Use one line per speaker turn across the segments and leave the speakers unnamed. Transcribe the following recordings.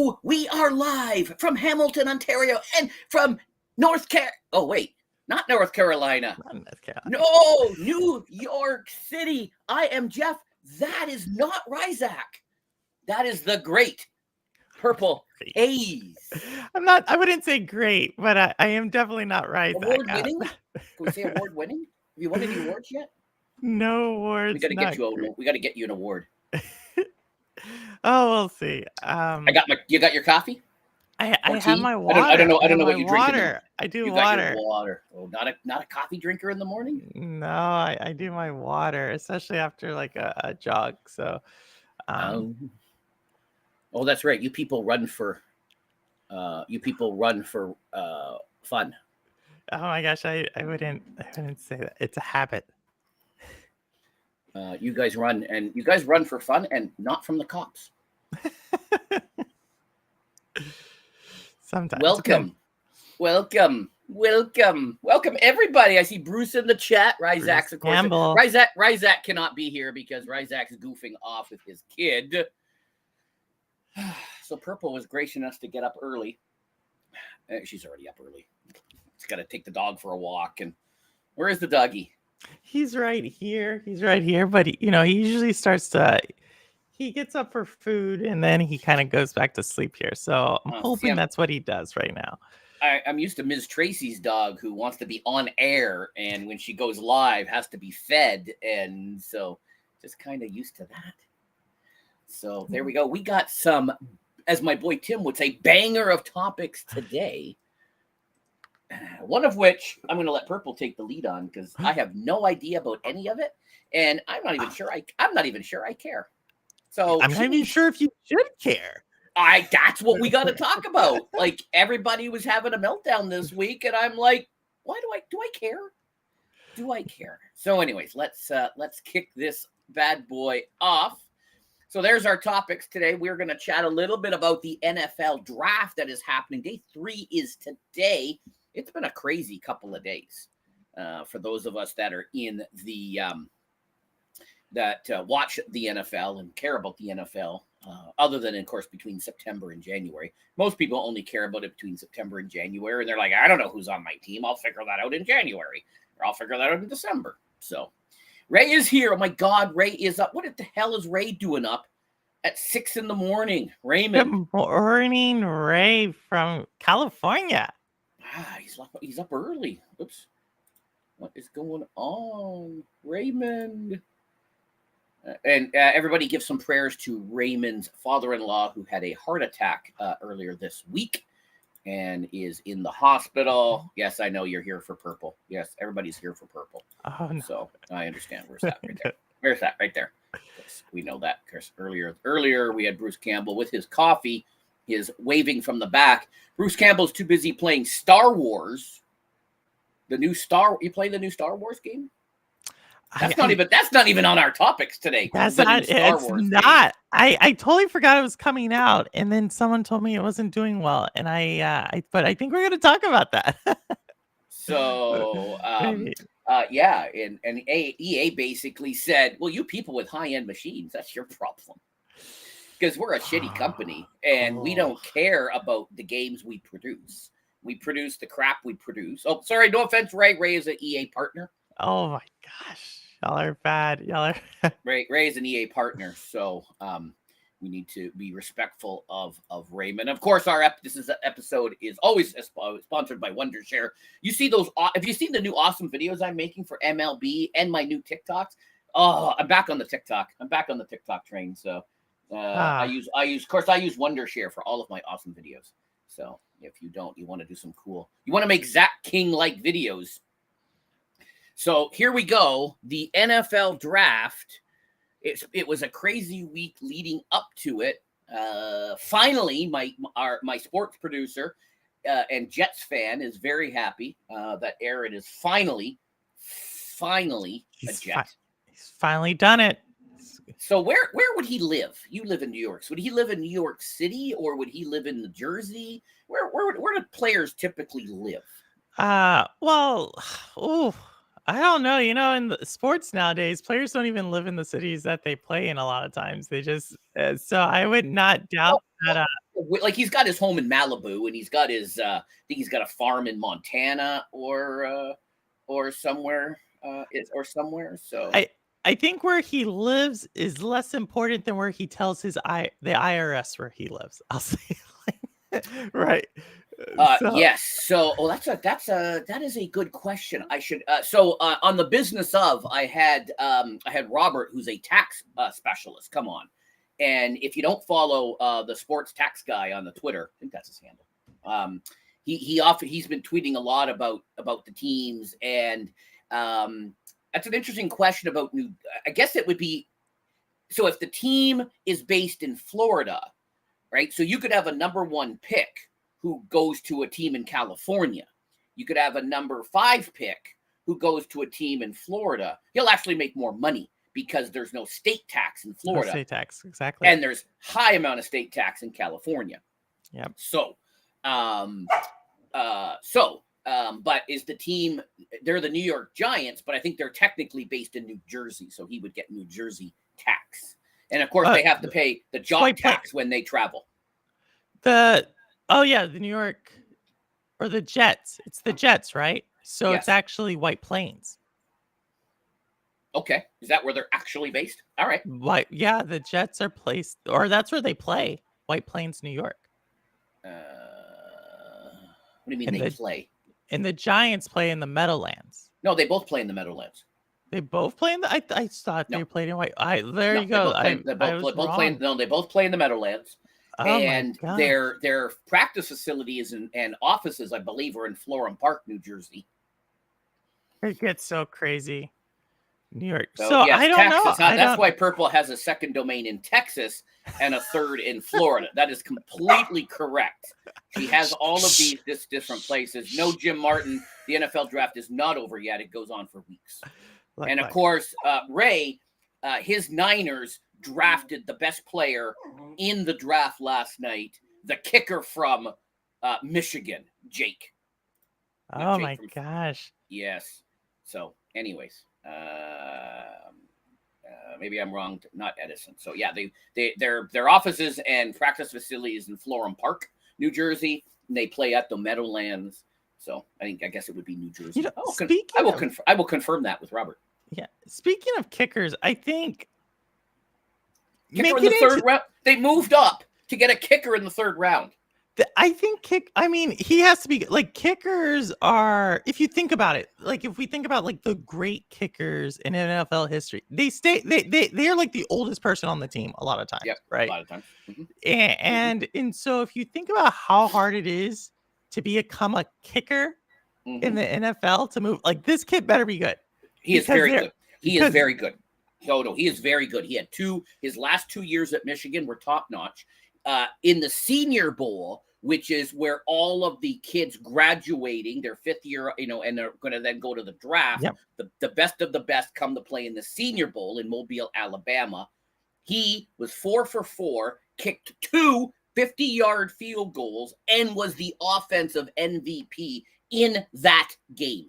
Hello, we are live from Hamilton, Ontario, and from North Car. Oh wait, not North Carolina.
Not North Carolina.
No, New York City. I am Jeff. That is not Ryzak. That is the great Purple Haze.
I wouldn't say great, but I am definitely not Ryzak.
Award winning? Can we say award winning? Have you won any awards yet?
No awards.
We got to get you. We got to get you an award.
Oh, we'll see.
You got your coffee?
I have my water.
I don't know what you drink.
I do
you
water.
Got your water. Oh, not a coffee drinker in the morning?
No, I do my water, especially after like a jog. So
oh, that's right. You people run for fun.
Oh my gosh, I wouldn't say that. It's a habit.
You guys run for fun and not from the cops.
Sometimes.
Welcome everybody. I see Bruce in the chat. Ryzak's of course. Ryzak cannot be here because Ryzak's goofing off with his kid. So Purple was gracious enough to get up early. She's already up early. She's got to take the dog for a walk. And where is the doggy?
He's right here. But he usually he gets up for food and then he kind of goes back to sleep here. So I'm hoping that's what he does right now.
I'm used to Ms. Tracy's dog who wants to be on air and when she goes live has to be fed. And so just kind of used to that. So there we go. We got some, as my boy Tim would say, banger of topics today. One of which I'm going to let Purple take the lead on because I have no idea about any of it, and I'm not even sure I care. So
I'm not even sure if you should care.
That's what we got to talk about. Like everybody was having a meltdown this week, and I'm like, do I care? Do I care? So, anyways, let's kick this bad boy off. So there's our topics today. We're going to chat a little bit about the NFL draft that is happening. Day 3 is today. It's been a crazy couple of days for those of us that are in the that watch the NFL and care about the NFL. Other than, of course, between September and January, most people only care about it between September and January, and they're like, I don't know who's on my team. I'll figure that out in January, or I'll figure that out in December. So Ray is here. Oh my God, Ray is up. What the hell is Ray doing up at 6 a.m? Raymond.
Good morning, Ray from California.
He's up early. Oops. What is going on, Raymond? And everybody give some prayers to Raymond's father-in-law who had a heart attack earlier this week and is in the hospital. Yes, I know you're here for Purple. Yes, everybody's here for Purple.
Oh, no.
So I understand. Where's that right there? Where's that right there? Yes, we know that because earlier we had Bruce Campbell with his coffee. Is waving from the back. Bruce Campbell's too busy playing Star Wars. You playing the new Star Wars game? That's not even on our topics today.
That's not. It's not. I totally forgot it was coming out, and then someone told me it wasn't doing well, and but I think we're going to talk about that.
So, yeah, and EA basically said, well, you people with high-end machines, that's your problem. Because we're a shitty company and we don't care about the games we produce. We produce the crap we produce. Oh, sorry, no offense, Ray. Ray is an EA partner.
Oh my gosh, y'all are bad.
Ray is an EA partner, so we need to be respectful of Raymond. Of course, this episode is always sponsored by Wondershare. You see those? Have you seen the new awesome videos I'm making for MLB and my new TikToks? Oh, I'm back on the TikTok. I'm back on the TikTok train. So. I use Wondershare for all of my awesome videos. So if you want to do some cool, you want to make Zach King-like videos. So here we go. The NFL draft. It was a crazy week leading up to it. Finally, my sports producer and Jets fan is very happy that Aaron is finally a Jet.
He's finally done it.
So where would he live? You live in New York. So would he live in New York City or would he live in New Jersey? Where do players typically live?
Well, I don't know. In the sports nowadays, players don't even live in the cities that they play in a lot of times. They just so I would not doubt that.
like he's got his home in Malibu, and he's got his I think he's got a farm in Montana or somewhere or somewhere. So
I think where he lives is less important than where he tells the IRS where he lives. I'll say right.
Yes. So, that is a good question. I should. On the business of, I had Robert, who's a tax specialist, come on, and if you don't follow the sports tax guy on the Twitter, I think that's his handle. He's been tweeting a lot about the teams, and that's an interesting question about I guess it would be, so if the team is based in Florida, right? So you could have a number 1 pick who goes to a team in California. You could have a number 5 pick who goes to a team in Florida. He'll actually make more money because there's no state tax in Florida.
No state tax, exactly.
And there's high amount of state tax in California.
Yep.
So, but is the team, they're the New York Giants, but I think they're technically based in New Jersey. So he would get New Jersey tax. And of course they have to pay the job tax when they travel.
The New York or the Jets. It's the Jets, right? So It's actually White Plains.
Okay. Is that where they're actually based? All right.
Yeah, the Jets are placed, or that's where they play, White Plains, New York.
What do you mean they play?
And the Giants play in the Meadowlands.
No, they both play in the Meadowlands.
They both play in the. I thought they played in White. You go.
They both play in the Meadowlands.
Oh,
and their practice facilities and offices, I believe, are in Florham Park, New Jersey.
It gets so crazy. New York.
So yes,
I don't know.
That's why Purple has a second domain in Texas and a third in Florida. That is completely correct. She has all of these different places. No, Jim Martin, the NFL draft is not over yet. It goes on for weeks. And of course, Ray, his Niners drafted the best player in the draft last night, the kicker from Michigan, Jake.
Oh my gosh.
Yes. So anyways, maybe I'm wrong, not Edison. So yeah, their offices and practice facilities in Florham Park, New Jersey, and they play at the Meadowlands. So I guess it would be New Jersey. I will confirm that with Robert.
Yeah. Speaking of kickers, I think
kicker in the third round. They moved up to get a kicker in the third round.
I think he has to be like, kickers are, if you think about it, like if we think about like the great kickers in NFL history, they're like the oldest person on the team a lot of times.
Yep,
right?
A lot of times. Mm-hmm.
And so if you think about how hard it is to become a kicker in the NFL, to move, like, this kid better be good.
He is very good. He is very good. No, he is very good. He had his last 2 years at Michigan were top notch. In the Senior Bowl, which is where all of the kids graduating their 5th year, and they're going to then go to the draft.
Yep.
The best of the best come to play in the Senior Bowl in Mobile, Alabama. He was 4 for 4, kicked 2 50-yard field goals, and was the offensive MVP in that game.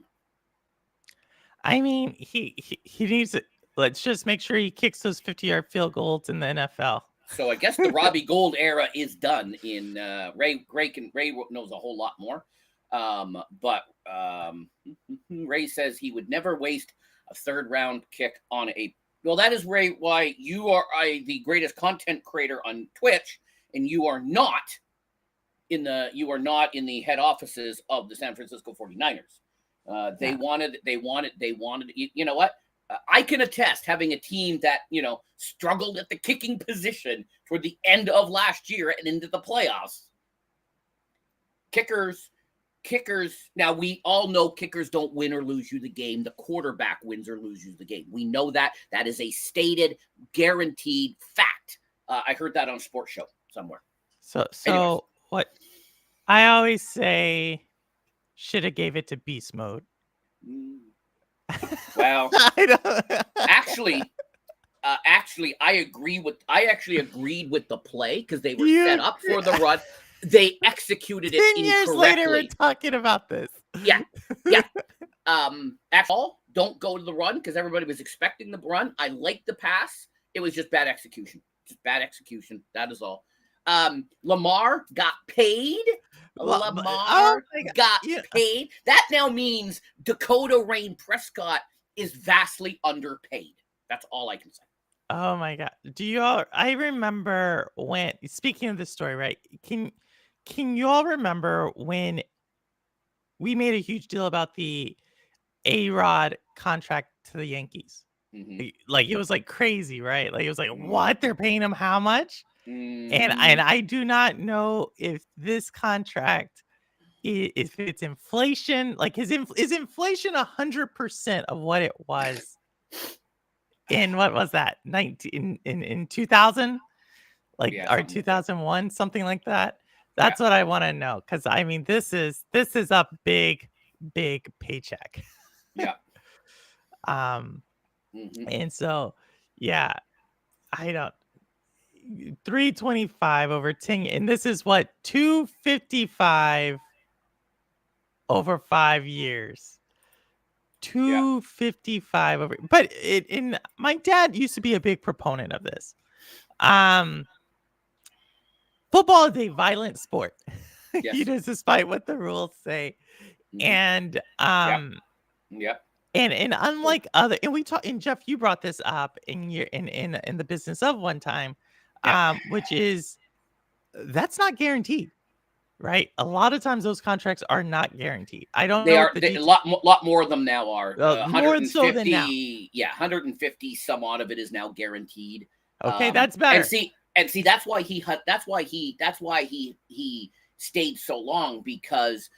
I mean, he needs it. Let's just make sure he kicks those 50-yard field goals in the NFL.
So I guess the Robbie Gould era is done. In Ray knows a whole lot more, but Ray says he would never waste a third round kick on a. Well, that is, Ray, why you are the greatest content creator on Twitch, and you are not in the head offices of the San Francisco 49ers. They wanted. You know what? I can attest, having a team that, struggled at the kicking position toward the end of last year and into the playoffs. Kickers. Now, we all know kickers don't win or lose you the game. The quarterback wins or loses you the game. We know that. That is a stated, guaranteed fact. I heard that on a sports show somewhere.
So anyways. What I always say, should have gave it to beast mode.
Well, actually, I actually agreed with the play because they were set up for the run. They executed it
10 years
incorrectly.
later, we're talking about this.
Yeah. Actually, don't go to the run because everybody was expecting the run. I liked the pass. It was just bad execution. That is all. Lamar got paid. Lamar got paid. That now means Dakota Rain Prescott is vastly underpaid. That's all I can say.
Oh my God. Do you all, I remember when, speaking of this story, right? Can you all remember when we made a huge deal about the A-Rod contract to the Yankees?
Mm-hmm.
Like it was like crazy, right? Like it was like, what? They're paying him how much?
Mm-hmm.
And I do not know if this contract, if it's inflation, like is inflation 100% of what it was in, what was that, 19 in 2000, like,
Yeah,
or
something like that.
2001, something like that. That's what I want to know, because I mean this is a big paycheck.
Yeah.
And so yeah, I don't, 325 over 10, and this is what, 255 over 5 years. 255 over, but in my dad used to be a big proponent of this. Football is a violent sport.
Yes.
You know, despite what the rules say. And
Yep.
And unlike other, and we talk, and Jeff, you brought this up in your in the business of one time, which is, that's not guaranteed, right? A lot of times those contracts are not guaranteed. I don't know.
A lot more of them now are.
More so than now.
Yeah, 150. Some odd of it is now guaranteed.
Okay, that's better.
And see, that's why he stayed so long, because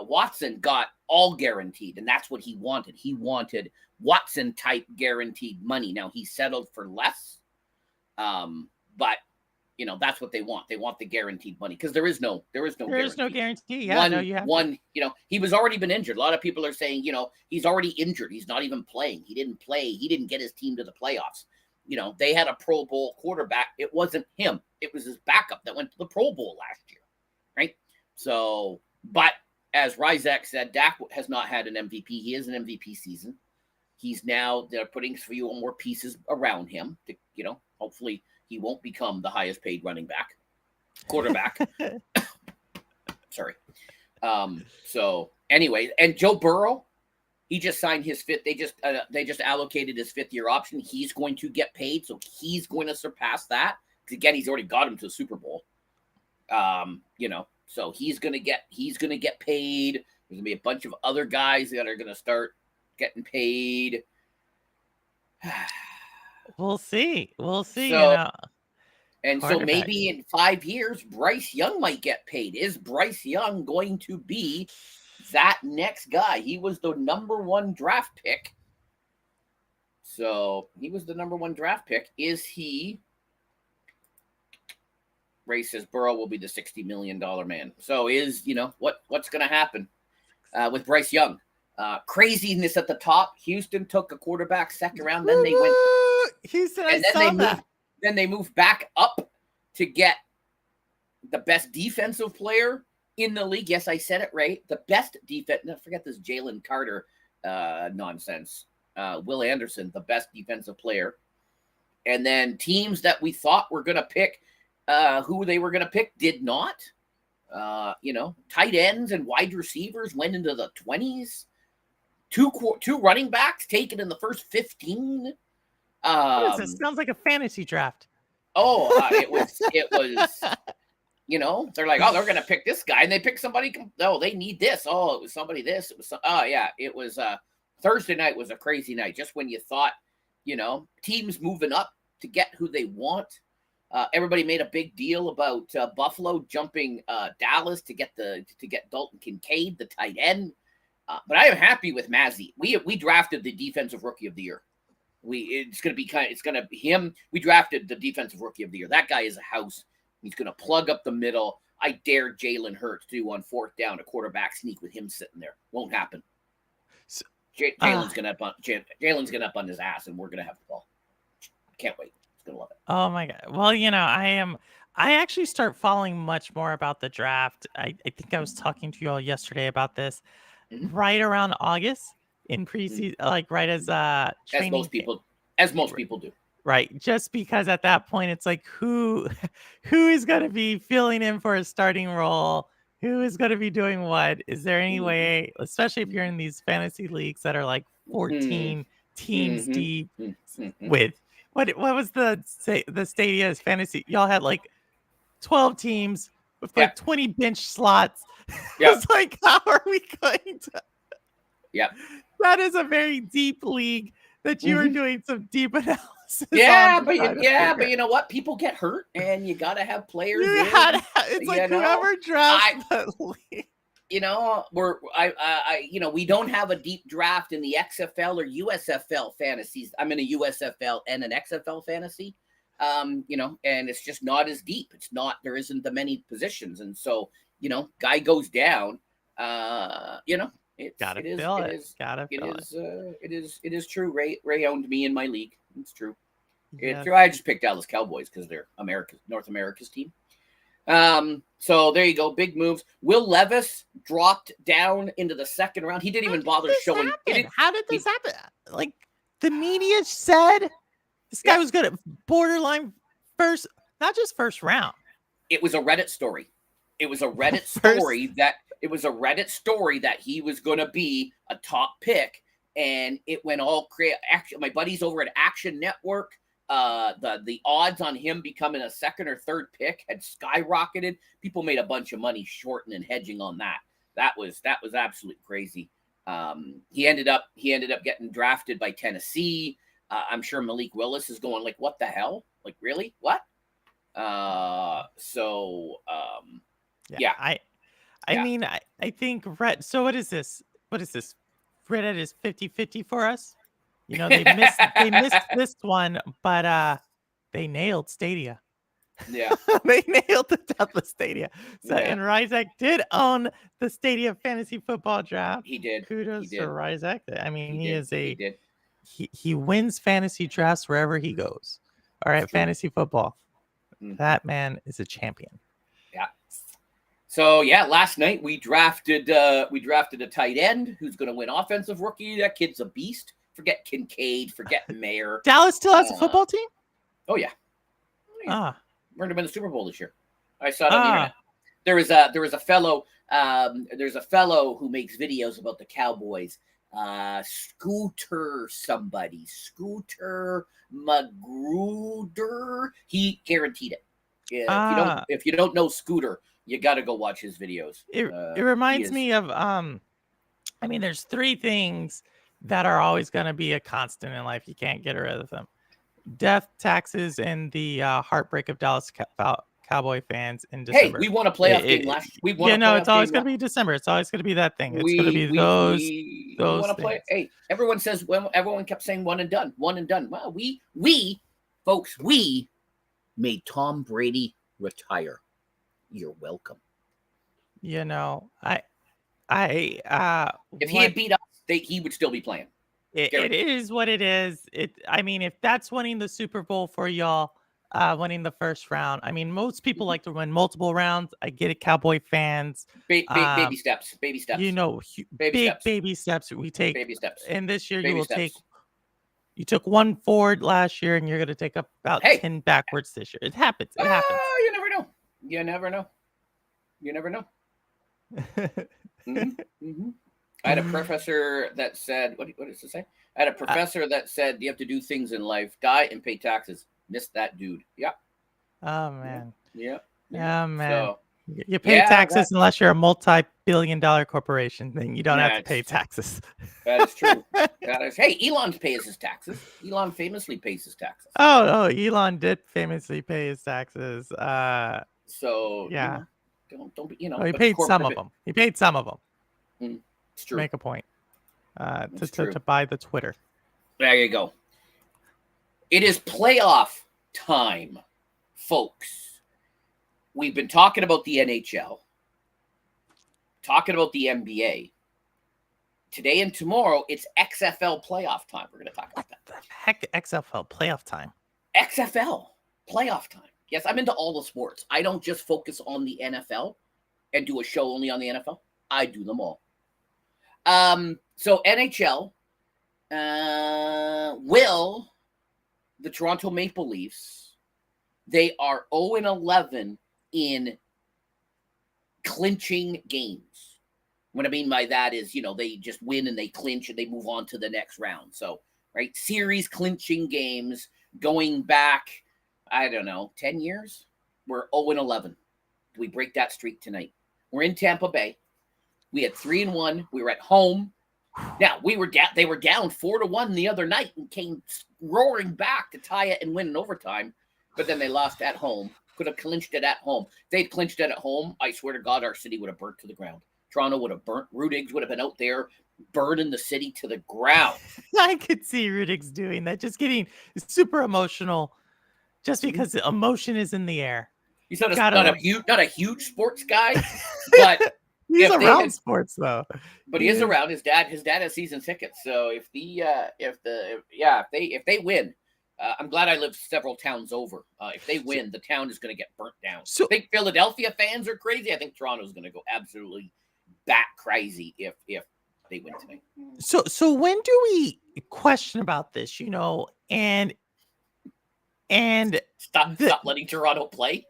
Watson got all guaranteed, and that's what he wanted. He wanted Watson type guaranteed money. Now he settled for less, but you know, that's what they want. They want the guaranteed money, because there is no guarantee.
Yeah,
you know, he was already been injured. A lot of people are saying, you know, he's already injured. He's not even playing. He didn't play. He didn't get his team to the playoffs. You know, they had a Pro Bowl quarterback. It wasn't him. It was his backup that went to the Pro Bowl last year, right? So, but as Ryzak said, Dak has not had an MVP. He is an MVP season. They're putting a few more pieces around him to, you know, hopefully he won't become the highest paid quarterback. Sorry. So anyway, and Joe Burrow, he just signed his fifth. They just allocated his 5th-year option. He's going to get paid, so he's going to surpass that. Because again, he's already got him to the Super Bowl. You know, so he's gonna get paid. There's gonna be a bunch of other guys that are gonna start getting paid.
We'll see.
So,
you know.
And so maybe in 5 years, Bryce Young might get paid. Is Bryce Young going to be that next guy? He was the number 1 draft pick. So he was the number 1 draft pick. Is he? Ray says Burrow will be the $60 million man. So what's going to happen with Bryce Young? Craziness at the top. Houston took a quarterback 2nd round. Then they went
Houston.
Then they moved back up to get the best defensive player in the league. Yes, I said it right. The best defense. No, forget this Jalen Carter nonsense. Will Anderson, the best defensive player. And then teams that we thought were going to pick who they were going to pick did not. Tight ends and wide receivers went into the 20s. Two running backs taken in the first 15.
What is this? Sounds like a fantasy draft.
It was. You know, they're like, they're going to pick this guy, and they pick somebody. Oh, they need this. Oh, it was somebody this. It was. It was. Thursday night was a crazy night. Just when you thought, you know, teams moving up to get who they want. Everybody made a big deal about Buffalo jumping Dallas to get Dalton Kincaid, the tight end. But I am happy with Mazzy. We drafted the defensive rookie of the year. It's going to be him. We drafted the defensive rookie of the year. That guy is a house. He's going to plug up the middle. I dare Jalen Hurts to do on 4th down a quarterback sneak with him sitting there. Won't happen. Jalen's going to up on his ass, and we're going to have the ball. Can't wait. It's going to love it.
Oh my God. Well, you know, I actually start following much more about the draft. I think I was talking to you all yesterday about this. Right around August in preseason, like right as training.
As most people do.
right? Just because at that point it's like who is going to be filling in for a starting role? Who is going to be doing what? Is there any way, especially if you're in these fantasy leagues that are like 14 teams deep with what was the Stadia's fantasy? Y'all had like 12 teams with like 20 bench slots. It's like, how are we going to?
Yeah,
that is a very deep league that you are doing some deep analysis.
But you know what? People get hurt, and you got to have players.
It's like whoever drafts the league.
You know, we don't have a deep draft in the XFL or USFL fantasies. I'm in a USFL and an XFL fantasy. You know, and it's just not as deep. It's not. There isn't the many positions, and so you know, guy goes down. You know. It is true. Ray owned me in my league. It's true. It's true. I just picked Dallas Cowboys because they're North America's team. So there you go. Big moves. Will Levis dropped down into the second round. He didn't even bother showing.
How did this happen? Like the media said, this guy was good at borderline first, not just first round.
It was a Reddit story. It was a Reddit story that he was going to be a top pick, and it went all crazy. My buddies over at Action Network, the odds on him becoming a second or third pick had skyrocketed. People made a bunch of money shorting and hedging on that. That was absolutely crazy. He ended up getting drafted by Tennessee. I'm sure Malik Willis is going like, what the hell? Like, really? What?
I mean, I think so what is this? Reddit is 50-50 for us. You know, they missed this one, but they nailed Stadia.
Yeah.
They nailed the Deathless Stadia. So and Ryzak did own the Stadia fantasy football draft.
He did.
Kudos to Ryzak. I mean, he wins fantasy drafts wherever he goes. All right, fantasy football. That man is a champion.
Yeah. So last night we drafted a tight end who's going to win offensive rookie. That kid's a beast. Forget Kincaid. Forget Mayer.
Dallas still has a football team.
Oh yeah.
We're
going to win the Super Bowl this year. I saw it on the internet. There was a fellow. There's a fellow who makes videos about the Cowboys. Scooter Magruder. He guaranteed it. Yeah, if you don't know Scooter, you got to go watch his videos.
It reminds me of I mean, there's three things that are always going to be a constant in life. You can't get rid of them: death, taxes, and the heartbreak of Dallas Cowboy fans in December.
Hey, we won a playoff game last year.
It's always going to be December. It's always going to be that thing. It's going to be those things.
Hey, everyone kept saying one and done. Well, we made Tom Brady retire. You're welcome.
You know, if
he had beat us, he would still be playing.
It is what it is. I mean, if that's winning the Super Bowl for y'all, winning the first round. I mean, most people like to win multiple rounds. I get it, Cowboy fans.
Baby steps.
You know, baby steps. We take
baby steps.
And this year you took one forward last year, and you're going to take up about 10 backwards this year. It happens.
You never know. I had a professor that said, what does it say? I had a professor that said you have to do things in life, die and pay taxes. Missed that dude. Yeah.
Oh man.
Yeah.
Yeah, man.
So,
you pay taxes unless you're a multi-billion-dollar corporation. Then you don't have to pay taxes.
That is true. Hey, Elon pays his taxes. Elon famously pays his taxes.
Oh, Elon did famously pay his taxes.
So
yeah.
Don't be,
he paid some of them. It's true. Make a point. To buy the Twitter.
There you go. It is playoff time, folks. We've been talking about the NHL, talking about the NBA. Today and tomorrow, it's XFL playoff time. We're going to talk about that.
What the heck, XFL playoff time?
XFL playoff time. Yes, I'm into all the sports. I don't just focus on the NFL and do a show only on the NFL. I do them all. So NHL will the Toronto Maple Leafs, they are 0-11 in clinching games. What I mean by that is, they just win and they clinch and they move on to the next round. So, right, series clinching games going back, I don't know, 10 years? We're 0-11. Do we break that streak tonight? We're in Tampa Bay. We had 3-1. We were at home. Now, they were down 4-1 the other night and came roaring back to tie it and win in overtime. But then they lost at home. Could have clinched it at home. If they'd clinched it at home, I swear to God, our city would have burnt to the ground. Toronto would have burnt. Rudigs would have been out there burning the city to the ground.
I could see Rudigs doing that, just getting super emotional, just because the emotion is in the air.
He's not a huge sports guy, but
he's around sports though.
But he is around. His dad has season tickets. So if they win, I'm glad I live several towns over. If they win, the town is going to get burnt down. So I think Philadelphia fans are crazy. I think Toronto's going to go absolutely bat crazy if they win tonight.
So when do we question about this? And
stop letting Toronto play.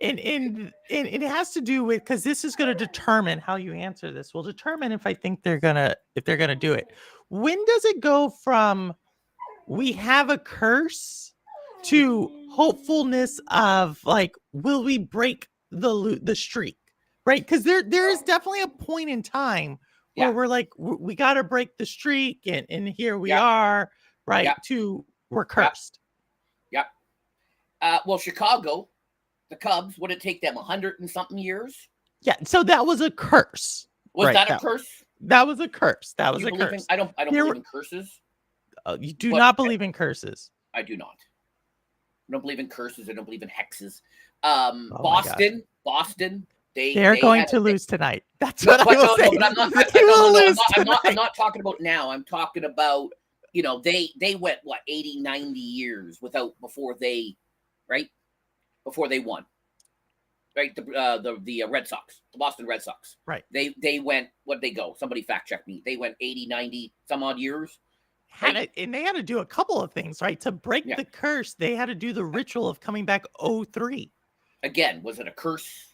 and it has to do with, because this is going to determine how you answer this. Will determine if I think they're gonna do it. When does it go from we have a curse to hopefulness of like, will we break the streak? Right? Because there is definitely a point in time where we're like, we got to break the streak, and here we are, right? We're cursed.
Yeah. Well, Chicago, the Cubs, would it take them 100 and something years?
Yeah. So that was a curse.
Was that a curse?
That was a curse. That was a curse.
I don't believe in curses.
You do not believe in curses.
I do not. I don't believe in curses. I don't believe in hexes. Boston.
They're going to lose tonight. That's what I will say.
I'm not talking about now. I'm talking about, they went 80, 90 years before they won. Right, the Red Sox, the Boston Red Sox.
Right.
They went, what'd they go? Somebody fact check me. They went 80, 90 some odd years.
And they had to do a couple of things, right? To break the curse, they had to do the ritual of coming back 0-3.
Again, was it a curse?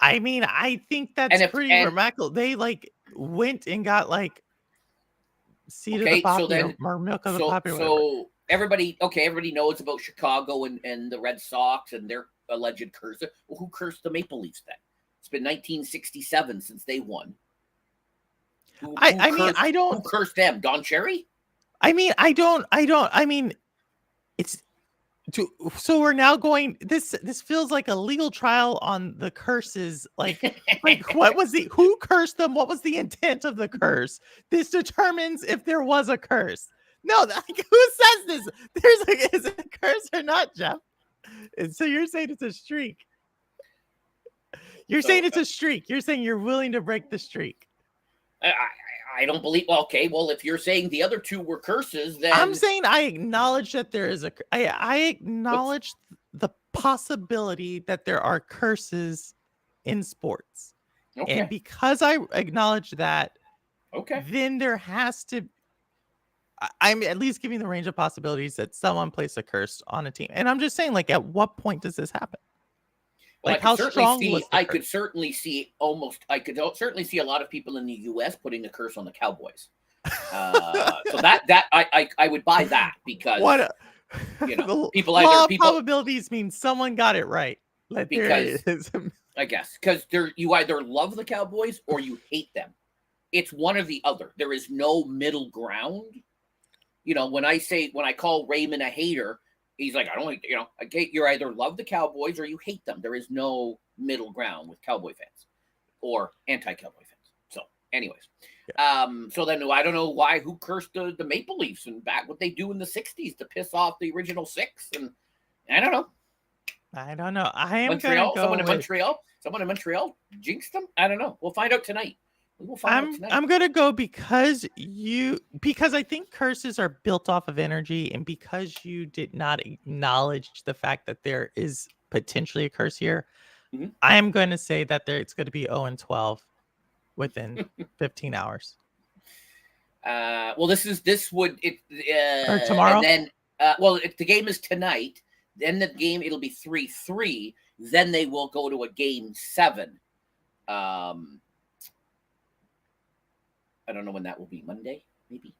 I mean, I think that's pretty remarkable. They went and got seed of the poppy or milk of the poppy.
So everybody knows about Chicago and the Red Sox and their alleged curse. Well, who cursed the Maple Leafs then? It's been 1967 since they won. Who cursed them? Don Cherry?
So we're now going. This feels like a legal trial on the curses. Who cursed them? What was the intent of the curse? This determines if there was a curse. No, who says this? Is it a curse or not, Jeff? And so you're saying it's a streak. You're saying it's a streak. You're saying you're willing to break the streak.
I don't believe. Well, if you're saying the other two were curses, then
I'm saying I acknowledge that there is I acknowledge the possibility that there are curses in sports. Okay. And because I acknowledge that, then there has to. I'm at least giving the range of possibilities that someone placed a curse on a team, and I'm just saying, at what point does this happen?
Well, I could certainly see a lot of people in the U.S. putting a curse on the Cowboys. So that I would buy that because
probabilities mean someone got it right. I
guess because you either love the Cowboys or you hate them. It's one or the other. There is no middle ground. When I call Raymond a hater. He's like, I don't like, you either love the Cowboys or you hate them. There is no middle ground with Cowboy fans or anti-Cowboy fans. So, anyways, so then I don't know who cursed the Maple Leafs and back what they do in the 60s to piss off the original six. And I don't know.
I am
Montreal. Someone in Montreal jinxed them. I don't know. We'll find out tonight.
I'm gonna go because I think curses are built off of energy, and because you did not acknowledge the fact that there is potentially a curse here, I'm going to say that it's going to be 0-12 within 15 hours.
Well, this would
or tomorrow.
And then Well, if the game is tonight, then the game it'll be 3-3. Then they will go to a game 7. I don't know when that will be. Monday, maybe.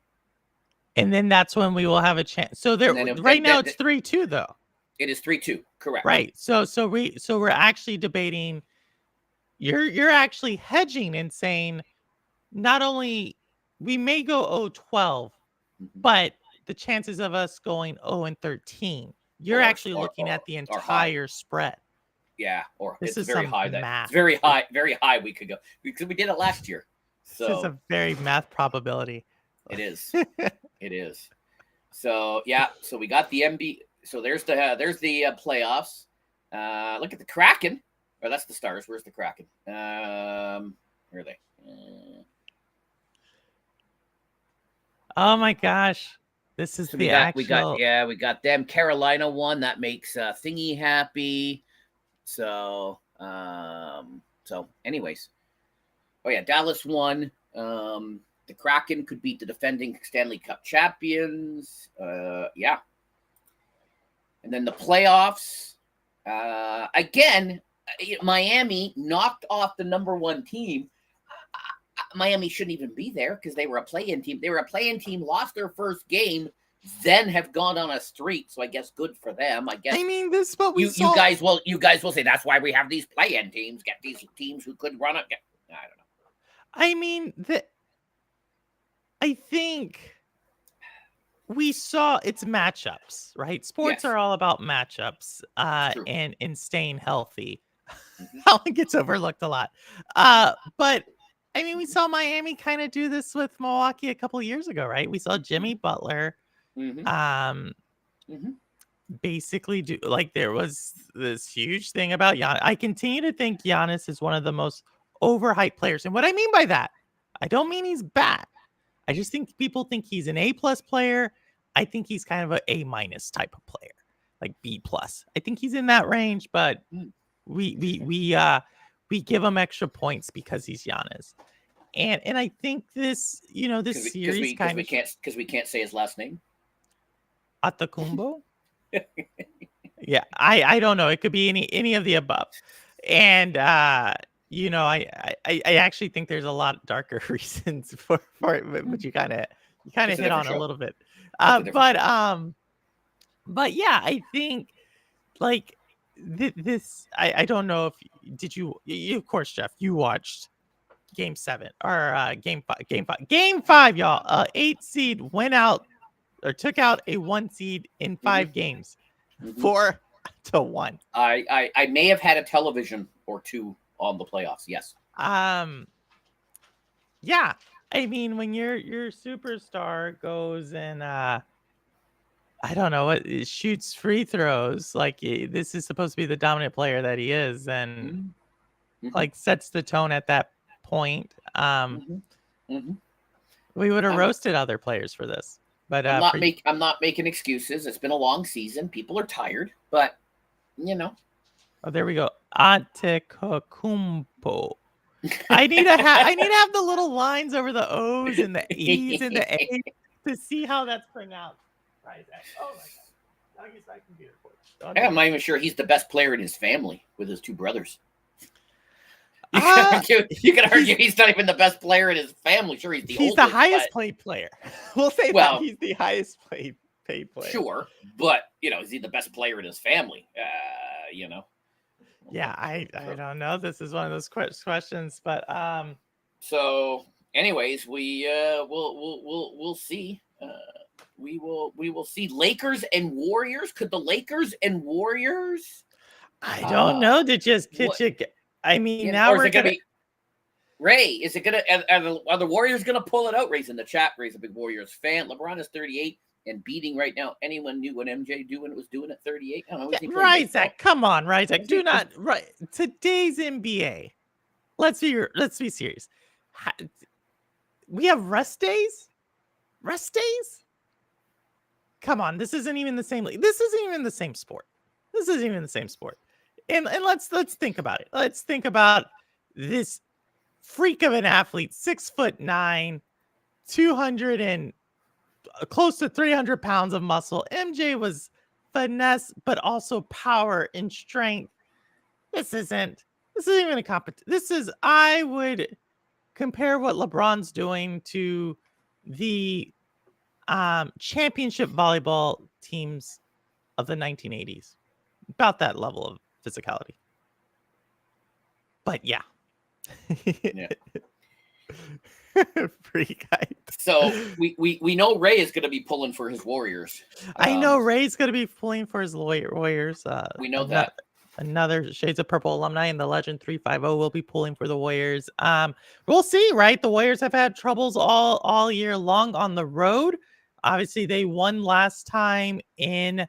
And then that's when we will have a chance. So there, right now it's 3-2 though.
It is 3-2, correct?
Right. So we're actually debating. You're actually hedging and saying, not only we may go 0-12, but the chances of us going 0-13, you're actually looking at the entire spread.
Yeah, or
this
it's
is
very high.
Math.
It's very high. We could go because we did it last year. So
this is a very math probability.
It is. It is. So yeah. So we got the MB. So there's the playoffs. Look at the Kraken. Or that's the Stars. Where's the Kraken? Where are they?
Oh my gosh. This is
so
we
got them. Carolina won. That makes Thingy happy. So anyways. Oh yeah, Dallas won. The Kraken could beat the defending Stanley Cup champions. Yeah. And then the playoffs. Again, Miami knocked off the number 1 team. Miami shouldn't even be there because they were a play-in team. They were a play-in team, lost their first game, then have gone on a streak. So I guess good for them. I guess.
I mean, this is what we
saw. You guys will say that's why we have these play-in teams. Get these teams who could run it. I don't know.
I mean, I think we saw it's matchups, right? Sports are all about matchups and staying healthy. That one gets overlooked a lot. But I mean, we saw Miami kind of do this with Milwaukee a couple of years ago, right? We saw Jimmy Butler basically do, like, there was this huge thing about Giannis. I continue to think Giannis is one of the most overhyped players. And what I mean by that, I don't mean he's bad. I just think people think he's an A+ player. I think he's kind of an A- type of player, like B+. I think he's in that range, but we give him extra points because he's Giannis. And I think this, this series
because we can't say his last name.
Atakumbo. Yeah, I don't know. It could be any of the above. And I actually think there's a lot darker reasons for it, but you kind of hit on a little bit. But yeah, I think like this. I don't know if you of course, Jeff, you watched Game 7 or Game 5, y'all. 8 seed went out or took out a 1 seed in 5 games, 4-1.
I may have had a television or 2 on the playoffs. Yes.
Yeah. I mean, when your superstar goes and I don't know what shoots free throws, like this is supposed to be the dominant player that he is, and like sets the tone at that point. We would have roasted other players for this, but
I'm not making excuses. It's been a long season. People are tired, but
Oh, there we go. Antetokounmpo. I need to have the little lines over the O's and the E's and the A's to see how that's pronounced. Ryzak. Oh my god! I'll use my computer for it.
I'm not even sure he's the best player in his family with his 2 brothers. You can argue he's not even the best player in his family. Sure, he's the oldest,
the highest paid player. We'll say that he's the highest paid player.
Sure, but is he the best player in his family?
Yeah, I don't know. This is one of those questions, but
So, anyways, we'll see. We will see Lakers and Warriors. Could the Lakers and Warriors?
I don't know. I mean, now we're gonna be.
Ray, is it gonna? Are the Warriors gonna pull it out? Ray's in the chat. Ray's a big Warriors fan. LeBron is 38 and beating right now. Anyone knew what MJ was doing at 38? I don't know.
Ryzak, come on, Ryzak. Do not today's NBA. Let's be serious. We have rest days. Rest days. Come on, this isn't even the same league. This isn't even the same sport. And let's think about it. Let's think about this freak of an athlete, 6'9", 200 and close to 300 pounds of muscle. MJ was finesse, but also power and strength. This isn't even a competition. I would compare what LeBron's doing to the championship volleyball teams of the 1980s. About that level of physicality. But yeah. Freak height.
So we know Ray is going to be pulling for his Warriors.
I know Ray's going to be pulling for his Warriors.
We know that.
Another Shades of Purple alumni and the Legend 350 will be pulling for the Warriors. We'll see, right? The Warriors have had troubles all year long on the road. Obviously, they won last time in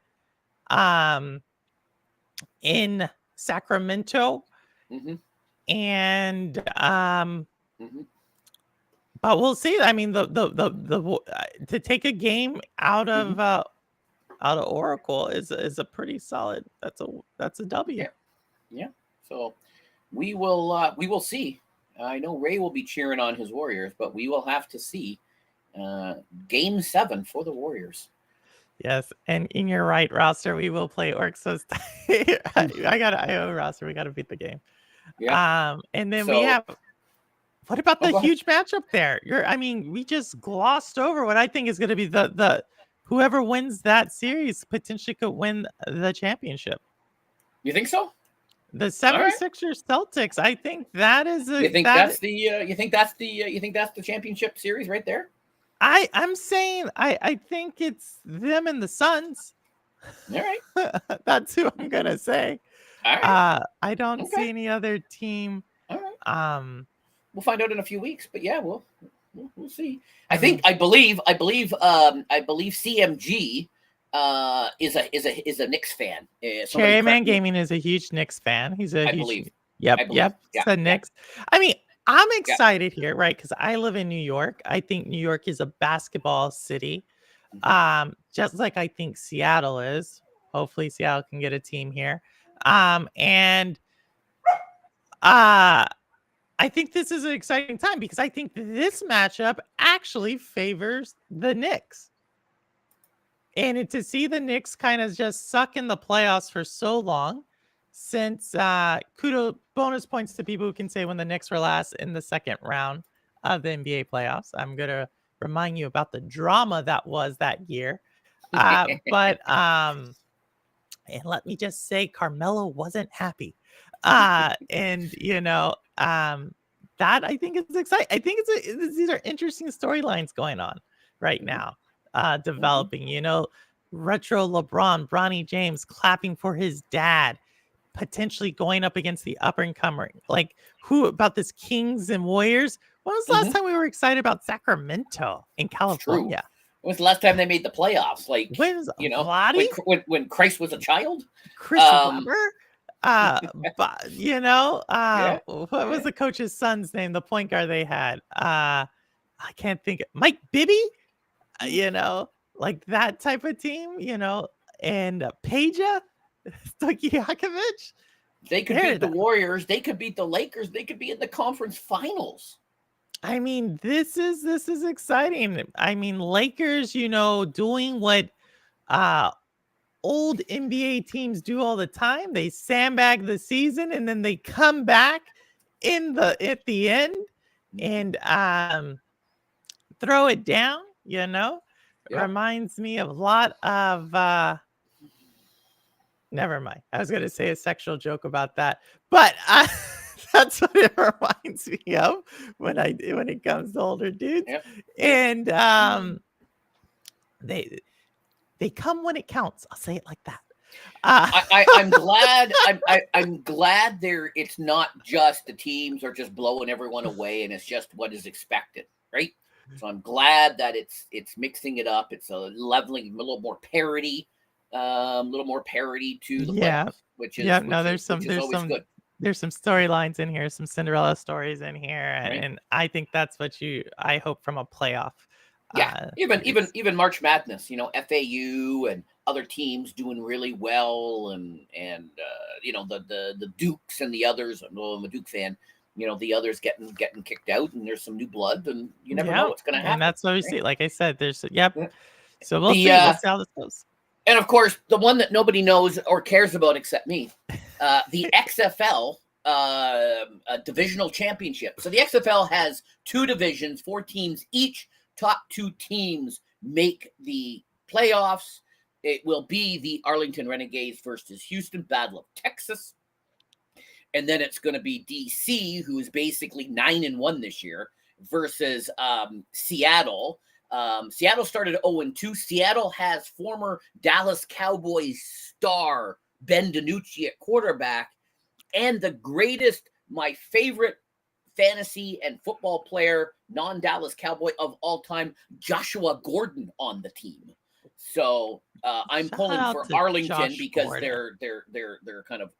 Sacramento.
Mm-hmm.
And but we'll see. I mean, the to take a game out of Oracle is a pretty solid. That's a W.
Yeah. So we will see. I know Ray will be cheering on his Warriors, but we will have to see Game 7 for the Warriors.
Yes, and in your right roster, we will play Orcs. So I owe roster. We got to beat the game.
Yeah.
And then we have. What about the huge matchup there? We just glossed over what I think is going to be the whoever wins that series potentially could win the championship.
You think so?
The 76ers Celtics. I think that is
you think that's the championship series right there?
I'm saying I think it's them and the Suns.
All right.
That's who I'm gonna say.
All right.
I don't see any other team.
All right. We'll find out in a few weeks, but yeah, we'll see. I believe CMG is a Knicks fan.
Cherryman Gaming is a huge Knicks fan. He's a huge. Yep.
Yeah,
it's the Knicks. I'm excited here, right? Because I live in New York. I think New York is a basketball city, just like I think Seattle is. Hopefully, Seattle can get a team here, I think this is an exciting time because I think this matchup actually favors the Knicks. And to see the Knicks kind of just suck in the playoffs for so long, since kudos bonus points to people who can say when the Knicks were last in the second round of the NBA playoffs. I'm going to remind you about the drama that was that year. And let me just say, Carmelo wasn't happy. That I think is exciting. I think these are interesting storylines going on right now, developing. Retro LeBron, Bronny James clapping for his dad, potentially going up against the up and comer. Like who about this Kings and Warriors? When was the last time we were excited about Sacramento in California?
When was the last time they made the playoffs? Like when Christ was a child,
Chris Webber. What was the coach's son's name? The point guard they had. I can't think. Mike Bibby. Like that type of team. And Peja, Stojakovic.
They could beat the Warriors. They could beat the Lakers. They could be in the conference finals.
This is exciting. Lakers, doing what old NBA teams do all the time. They sandbag the season and then they come back at the end and throw it down, Reminds me of a lot of never mind. I was going to say a sexual joke about that, but that's what it reminds me of when it comes to older dudes. Yep. And they come when it counts. I'll say it like that.
I'm glad. I'm glad it's not just the teams are just blowing everyone away, and it's just what is expected, right? So I'm glad that it's mixing it up. It's a leveling, a little more parity, to the playoffs, which is always good.
There's some storylines in here, some Cinderella stories in here, and I think that's what I hope from a playoff.
Yeah, even March Madness, FAU and other teams doing really well, and the Dukes and the others. I'm a Duke fan, the others getting kicked out, and there's some new blood, and you never know what's going to happen.
And that's what we see. Like I said, there's yep.
Yeah.
So we'll see. We'll see how this goes.
And of course, the one that nobody knows or cares about except me, the XFL divisional championship. So the XFL has 2 divisions, 4 teams each. Top 2 teams make the playoffs. It will be the Arlington Renegades versus Houston Battle of Texas. And then it's going to be DC, who is basically 9-1 this year, versus Seattle. Seattle started 0-2. Seattle has former Dallas Cowboys star Ben DiNucci at quarterback, and the greatest, my favorite fantasy and football player, non-Dallas Cowboy of all time, Joshua Gordon on the team. So I'm pulling for Arlington because they're kind of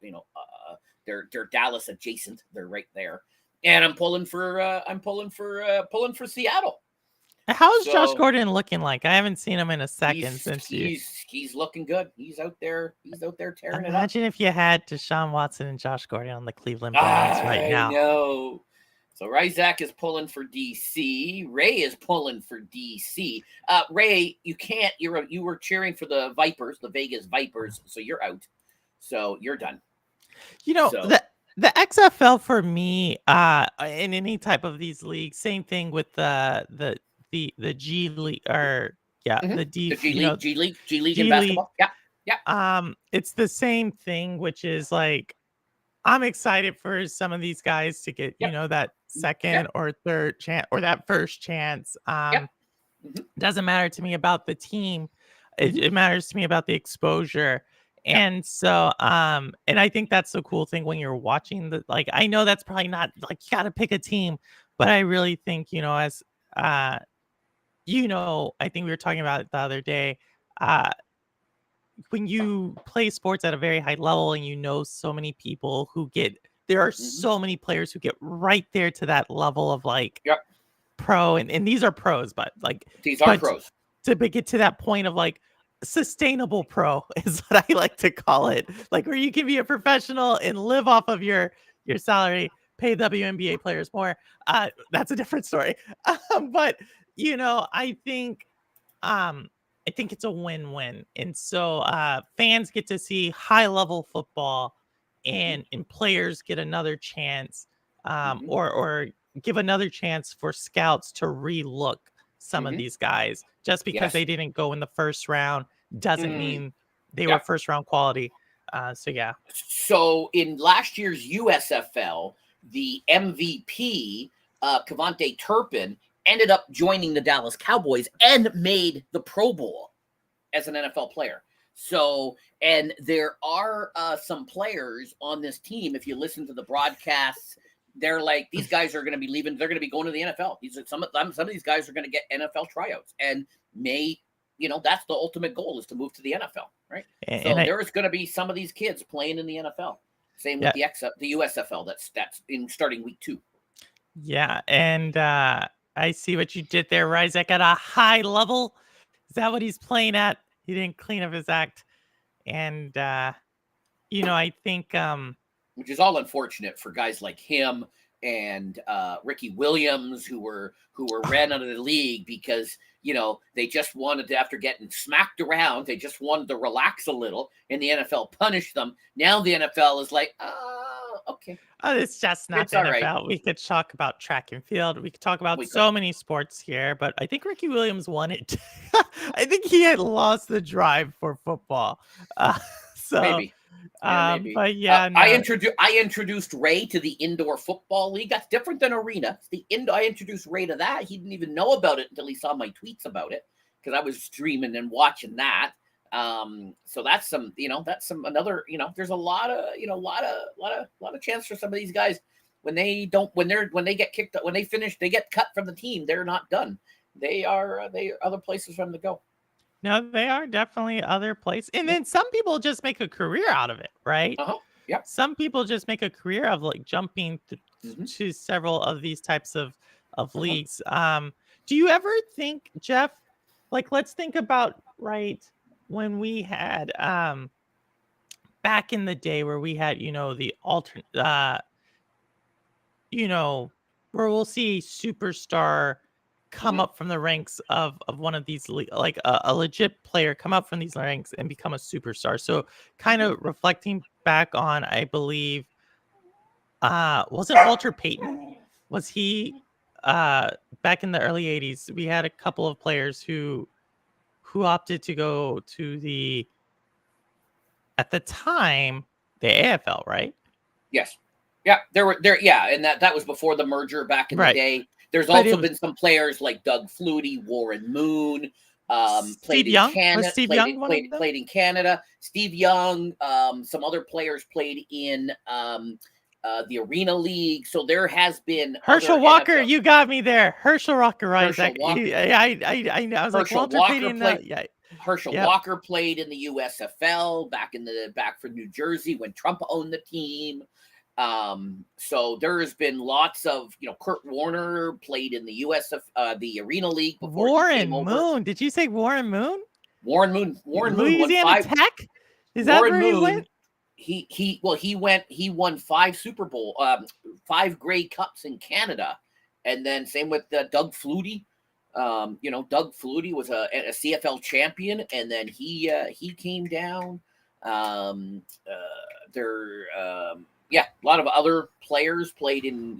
they're Dallas adjacent. They're right there, and I'm pulling for Seattle.
How's Josh Gordon looking like? I haven't seen him in a second
he's looking good. He's out there tearing it up.
Imagine if you had Deshaun Watson and Josh Gordon on the Cleveland Browns right now.
I know. So Ryzak is pulling for DC. Ray is pulling for DC. Ray, you can't. You were cheering for the Vipers, the Vegas Vipers, so you're out. So you're done.
The XFL for me, in any type of these leagues, same thing with the G League or the G League
in basketball. Yeah.
It's the same thing, which is like I'm excited for some of these guys to get that second or third chance or that first chance. Doesn't matter to me about the team. It matters to me about the exposure. And so, and I think that's the cool thing when you're watching I know that's probably not you got to pick a team, but I really think, as, I think we were talking about it the other day, when you play sports at a very high level and so many people there are so many players who get right there to that level of pro, and these are pros, but
these are pros
to get to that point of sustainable pro is what I like to call it, where you can be a professional and live off of your salary, pay WNBA players more. That's a different story. But I think it's a win-win. And so fans get to see high-level football and players get another chance or give another chance for scouts to re-look some of these guys. Just because they didn't go in the first round doesn't mean they were first-round quality. So
in last year's USFL, the MVP, Cavante Turpin, ended up joining the Dallas Cowboys and made the Pro Bowl as an NFL player. So, and there are some players on this team, if you listen to the broadcasts, they're these guys are going to be leaving. They're going to be going to the NFL. Some of these guys are going to get NFL tryouts and that's the ultimate goal, is to move to the NFL, right? So there's going to be some of these kids playing in the NFL. Same with the USFL. That's in starting week 2.
Yeah, and I see what you did there, Ryzak, at a high level. Is that what he's playing at? He didn't clean up his act, and I think
which is all unfortunate for guys like him and Ricky Williams, who were ran out of the league because they just wanted to, after getting smacked around, they just wanted to relax a little, and the NFL punished them. Now the NFL is okay.
It's just not the NFL. Right. We could talk about track and field. We could talk about many sports here, but I think Ricky Williams won it. I think he had lost the drive for football.
Maybe. Maybe.
But
I introduced Ray to the indoor football league. That's different than arena. I introduced Ray to that. He didn't even know about it until he saw my tweets about it, because I was streaming and watching that. So that's another, there's a lot of chance for some of these guys when they get kicked, when they finish, they get cut from the team. They're not done. They are other places for them to go.
No, they are definitely other places. And then some people just make a career out of it, right?
Yep.
Some people just make a career of jumping to several of these types of leagues. Do you ever think, Jeff, let's think about, when we had back in the day where we had, the alternate where we'll see a superstar come up from the ranks of one of these, like a legit player come up from these ranks and become a superstar. So kind of reflecting back on, I believe, wasn't Walter Payton? Was he back in the early 80s? We had a couple of players who opted to go to at the time, the AFL, right?
Yes. Yeah, and that was before the merger back in the day. There's also been some players like Doug Flutie, Warren Moon, played in Canada. Played in Canada. Steve Young, some other players played in the Arena League. So there has been
Herschel Walker. NFL. You got me there. Herschel Walker, right? I was like Walter Payton.
Herschel Walker played in the USFL back for New Jersey when Trump owned the team. So there has been lots of, Kurt Warner played in the the Arena League before
Warren Moon. Did you say Warren Moon?
Warren Moon
Louisiana Tech? Is that where he went?
He won 5 Super Bowl, 5 Grey Cups in Canada. And then same with Doug Flutie. Doug Flutie was a CFL champion, and then he came down. A lot of other players played in,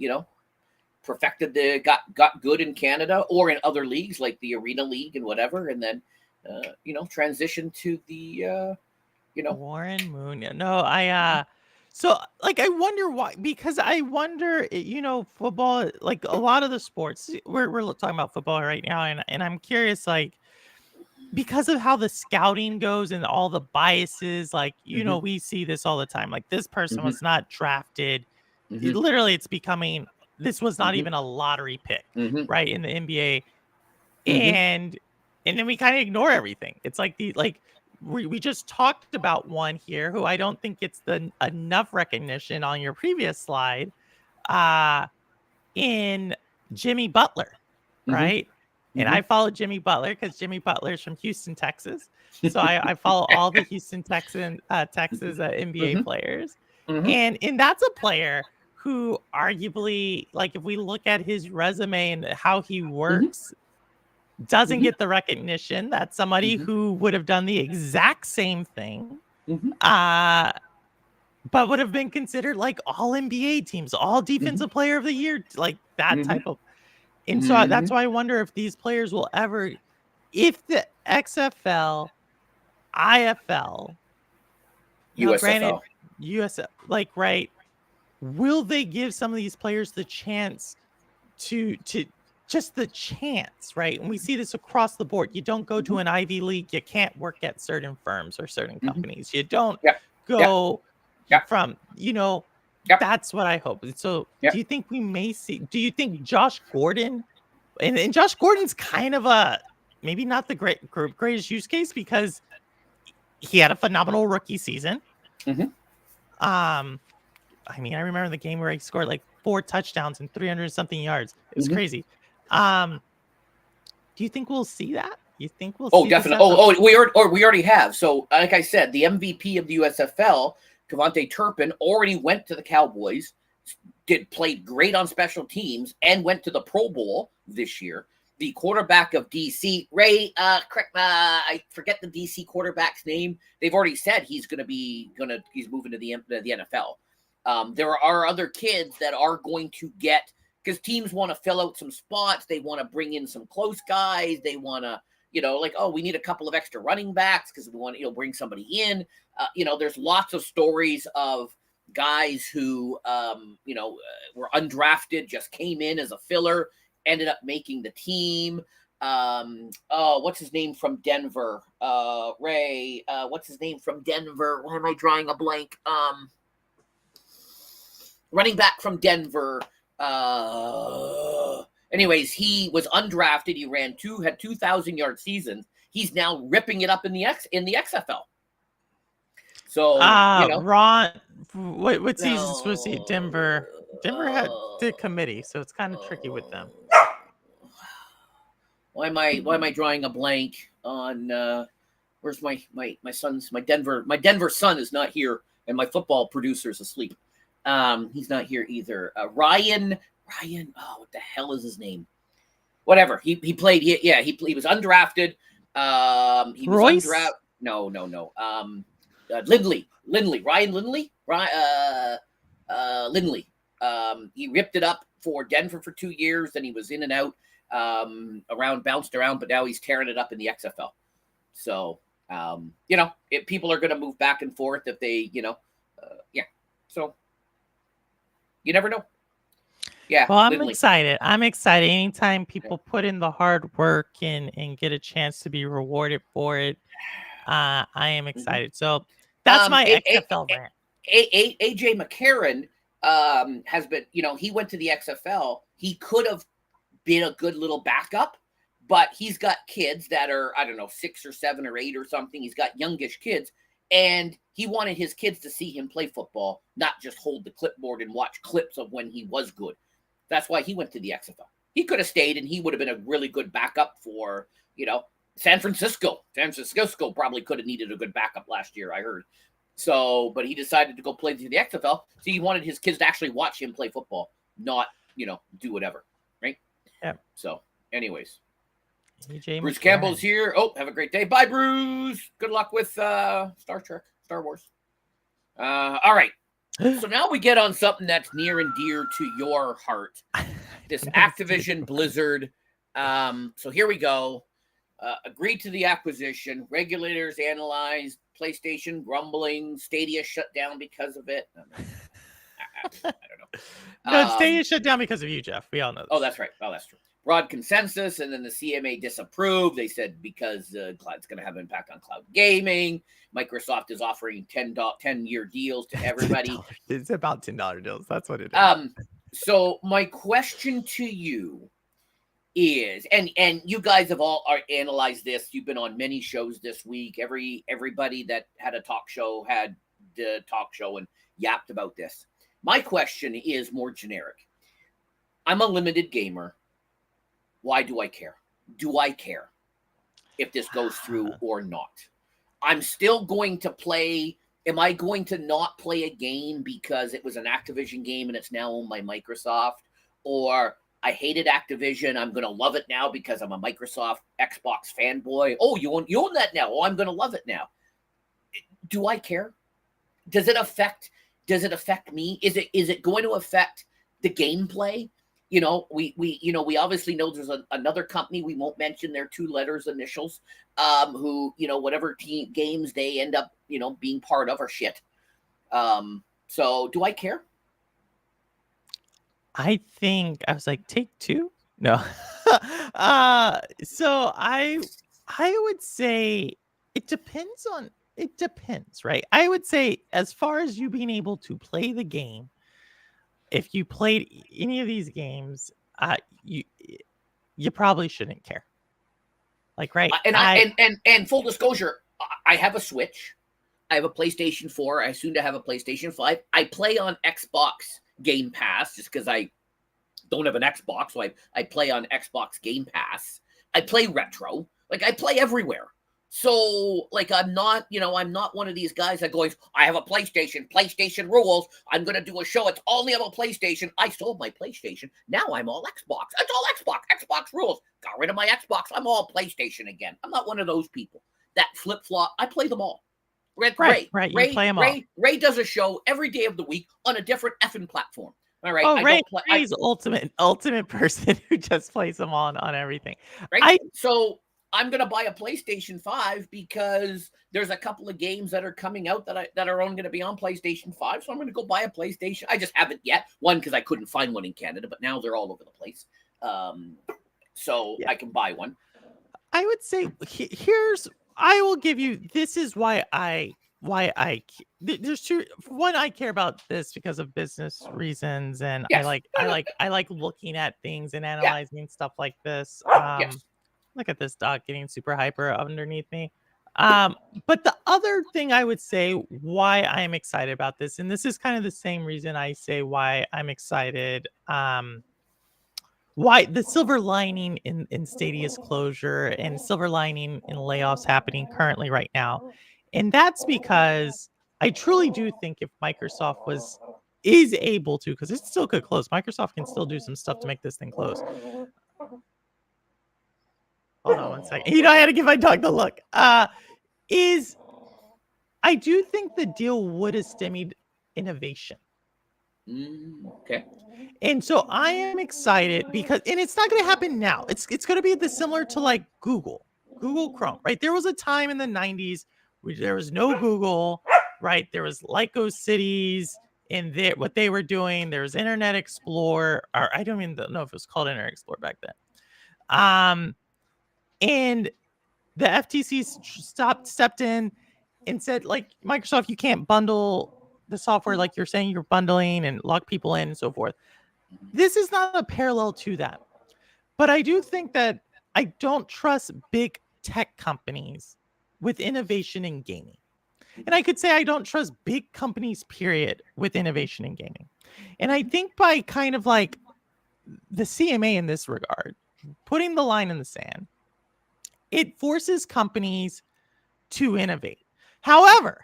got good in Canada or in other leagues like the Arena League and whatever, and then, transitioned to the,
Warren Moon. No, so like I wonder why, because I wonder, football, like a lot of the sports, we're talking about football right now, and I'm curious, like, because of how the scouting goes and all the biases, like, we see this all the time. Like, this person was not drafted. Literally, it's becoming, this was not even a lottery pick, right, in the NBA. And then we kind of ignore everything. It's like we just talked about one here who I don't think gets enough recognition on your previous slide, in Jimmy Butler, right? And I follow Jimmy Butler because Jimmy Butler is from Houston, Texas. So I follow all the Houston, Texas NBA players. And that's a player who arguably, like, if we look at his resume and how he works, doesn't get the recognition that somebody who would have done the exact same thing, but would have been considered like all NBA teams, all defensive player of the year, like that type of. And so that's why I wonder if these players will ever, if the XFL, IFL,
USFL,
USFL, like, right, will they give some of these players the chance to just the chance, right? And we see this across the board. You don't go to an Ivy League, you can't work at certain firms or certain companies. You don't go from, that's what I hope. So do you think we may see, do you think Josh Gordon, and Josh Gordon's kind of maybe not the greatest use case because he had a phenomenal rookie season. I mean, I remember the game where he scored like 4 touchdowns and 300 something yards. It was crazy. Do you think we'll see that? You think we'll see?
Oh, definitely. We already have. So like I said, the MVP of the USFL, Kevontae Turpin, already went to the Cowboys, played great on special teams, and went to the Pro Bowl this year. The quarterback of DC, Ray, I forget the DC quarterback's name. They've already said he's moving to the NFL. There are other kids that are going to get, because teams want to fill out some spots. They want to bring in some close guys. They want to, we need a couple of extra running backs because we want to, bring somebody in. There's lots of stories of guys who, were undrafted, just came in as a filler, ended up making the team. What's his name from Denver? Ray, what's his name from Denver? Why am I drawing a blank? Running back from Denver. Anyways, he was undrafted. He had 2,000-yard seasons. He's now ripping it up in the XFL. So,
Ron, what seasons was he? Denver had the committee, so it's kind of tricky with them.
Why am I drawing a blank on where's my Denver son is not here and my football producer is asleep. He's not here either. Ryan. Oh, what the hell is his name? Whatever. He played. He was undrafted. He was
Royce?
undrafted. No. Lindley. Ryan Lindley. Lindley. He ripped it up for Denver for 2 years. Then he was in and out, bounced around, but now he's tearing it up in the XFL. So, people are going to move back and forth if they, So, you never know. Yeah.
Well, I'm excited. Anytime people put in the hard work and get a chance to be rewarded for it, I am excited. So that's my XFL rant.
AJ McCarron has been, he went to the XFL. He could have been a good little backup, but he's got kids that are, I don't know, 6 or 7 or 8 or something. He's got youngish kids, and he wanted his kids to see him play football, not just hold the clipboard and watch clips of when he was good. That's why he went to the XFL. He could have stayed, and he would have been a really good backup for, San Francisco. San Francisco probably could have needed a good backup last year, I heard. So, but he decided to go play to the XFL. So he wanted his kids to actually watch him play football, not, do whatever, right?
Yeah.
So, anyways.
AJ
Bruce Campbell's here. Oh, have a great day. Bye, Bruce. Good luck with Star Trek, Star Wars. All right. So now we get on something that's near and dear to your heart. This Activision Blizzard. So here we go. Agreed to the acquisition. Regulators analyzed. PlayStation grumbling. Stadia shut down because of it. I don't know.
No, Stadia shut down because of you, Jeff. We all know this.
Oh, that's right. Oh, that's true. Broad consensus, and then the CMA disapproved. They said because it's going to have an impact on cloud gaming. Microsoft is offering 10-year deals to everybody.
It's about $10 deals. That's what it is.
So my question to you is, and you guys have all analyzed this. You've been on many shows this week. Everybody that had a talk show had the talk show and yapped about this. My question is more generic. I'm a limited gamer. Why do I care? Do I care if this goes through or not? I'm still going to play. Am I going to not play a game because it was an Activision game and it's now owned by Microsoft? Or I hated Activision. I'm going to love it now because I'm a Microsoft Xbox fanboy. Oh, you own that now. Oh, I'm going to love it now. Do I care? Does it affect me? Is it going to affect the gameplay? We obviously know there's another company, we won't mention their 2 letters initials, who, whatever team games they end up, being part of are shit. So do I care?
I think I was like, Take-Two? No. So I would say it depends, right? I would say as far as you being able to play the game, if you played any of these games, you probably shouldn't care. Like, right?
And full disclosure, I have a Switch. I have a PlayStation 4. I soon to have a PlayStation 5. I play on Xbox Game Pass just because I don't have an Xbox, so I play on Xbox Game Pass. I play retro. Like, I play everywhere. So, like, I'm not one of these guys that goes, I have a PlayStation rules. I'm going to do a show. It's only on a PlayStation. I sold my PlayStation. Now I'm all Xbox. It's all Xbox rules. Got rid of my Xbox. I'm all PlayStation again. I'm not one of those people that flip-flop. I play them all.
Right. You play them all.
Ray does a show every day of the week on a different effing platform. All right.
Oh, Ray's ultimate person who just plays them on everything.
Right. So I'm going to buy a PlayStation 5 because there's a couple of games that are coming out that are only going to be on PlayStation 5. So I'm going to go buy a PlayStation. I just haven't yet. One, because I couldn't find one in Canada, but now they're all over the place. So I can buy one.
I would say I will give you, this is why there's 2. One, I care about this because of business reasons. And
yes.
I like looking at things and analyzing stuff like this.
Yes.
Look at this dog getting super hyper underneath me. But the other thing I would say why I'm excited about this, and this is kind of the same reason I say why I'm excited, why the silver lining in Stadia's closure and silver lining in layoffs happening currently right now. And that's because I truly do think if Microsoft was is able to, because it still could close. Microsoft can still do some stuff to make this thing close. Hold on one second. I had to give my dog the look. I do think the deal would have stymied innovation.
Okay.
And so I am excited because, and it's not going to happen now. It's going to be similar to like Google Chrome, right? There was a time in the 90s where there was no Google, right? There was Lyco Cities and what they were doing. There was Internet Explorer, or I don't even know if it was called Internet Explorer back then. And the FTC stepped in and said, like, Microsoft, you can't bundle the software like you're saying you're bundling and lock people in and so forth. This is not a parallel to that. But I do think that I don't trust big tech companies with innovation in gaming. And I could say I don't trust big companies, period, with innovation in gaming. And I think by kind of like the CMA in this regard, putting the line in the sand, it forces companies to innovate. However,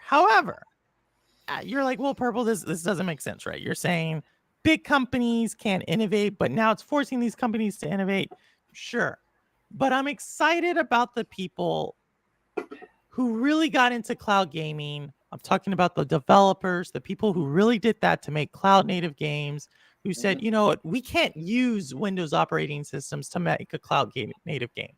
you're like, well, Purple, this doesn't make sense, right? You're saying big companies can't innovate, but now it's forcing these companies to innovate. Sure. But I'm excited about the people who really got into cloud gaming. I'm talking about the developers, the people who really did that to make cloud native games, who said, you know what, we can't use Windows operating systems to make a cloud native game.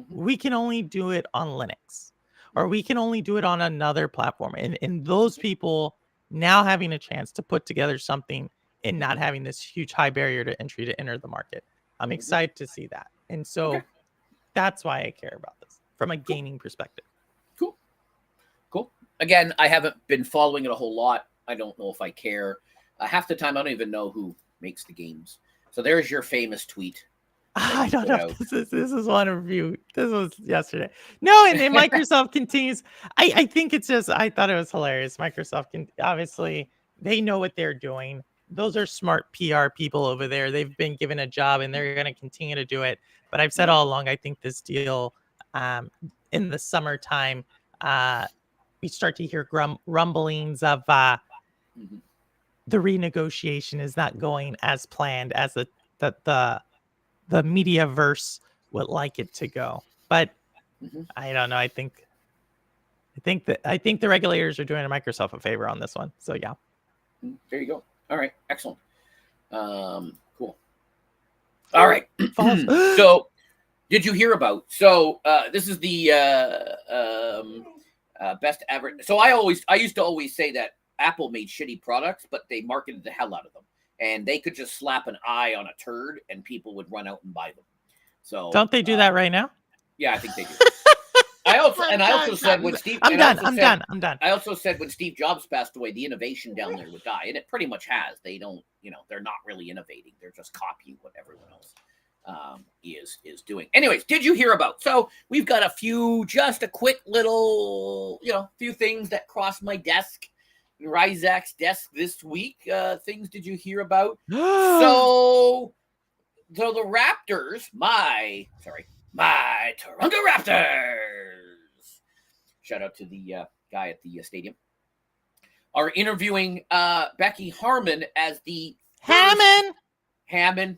We can only do it on Linux, or we can only do it on another platform. And those people now having a chance to put together something and not having this huge high barrier to entry to enter the market. I'm excited to see that. And so that's why I care about this from a gaming perspective.
Cool. Again, I haven't been following it a whole lot. I don't know if I care. Half the time, I don't even know who makes the games. So there's your famous tweet.
I don't know if this is one review. This was yesterday. No, and Microsoft continues. I think it's just, I thought it was hilarious. Microsoft can obviously, they know what they're doing. Those are smart PR people over there. They've been given a job and they're going to continue to do it. But I've said all along, I think this deal in the summertime, we start to hear rumblings of the renegotiation is not going as planned as the mediaverse would like it to go. But I don't know. I think the regulators are doing Microsoft a favor on this one. So yeah.
There you go. All right. Excellent. Cool. All right. So did you hear about, this is the best ever. So I used to always say that Apple made shitty products, but they marketed the hell out of them. And they could just slap an eye on a turd and people would run out and buy them. So
don't they do that right now?
Yeah, I think they do. I also said when Steve Jobs passed away, the innovation down there would die, and it pretty much has. They don't, they're not really innovating; they're just copying what everyone else is doing. Anyways, did you hear about? So we've got just a quick little, few things that crossed my desk, Ryzak's desk this week. Things did you hear about? So the Raptors, my Toronto Raptors. Shout out to the guy at the stadium. Are interviewing Becky Harmon as the Hammond.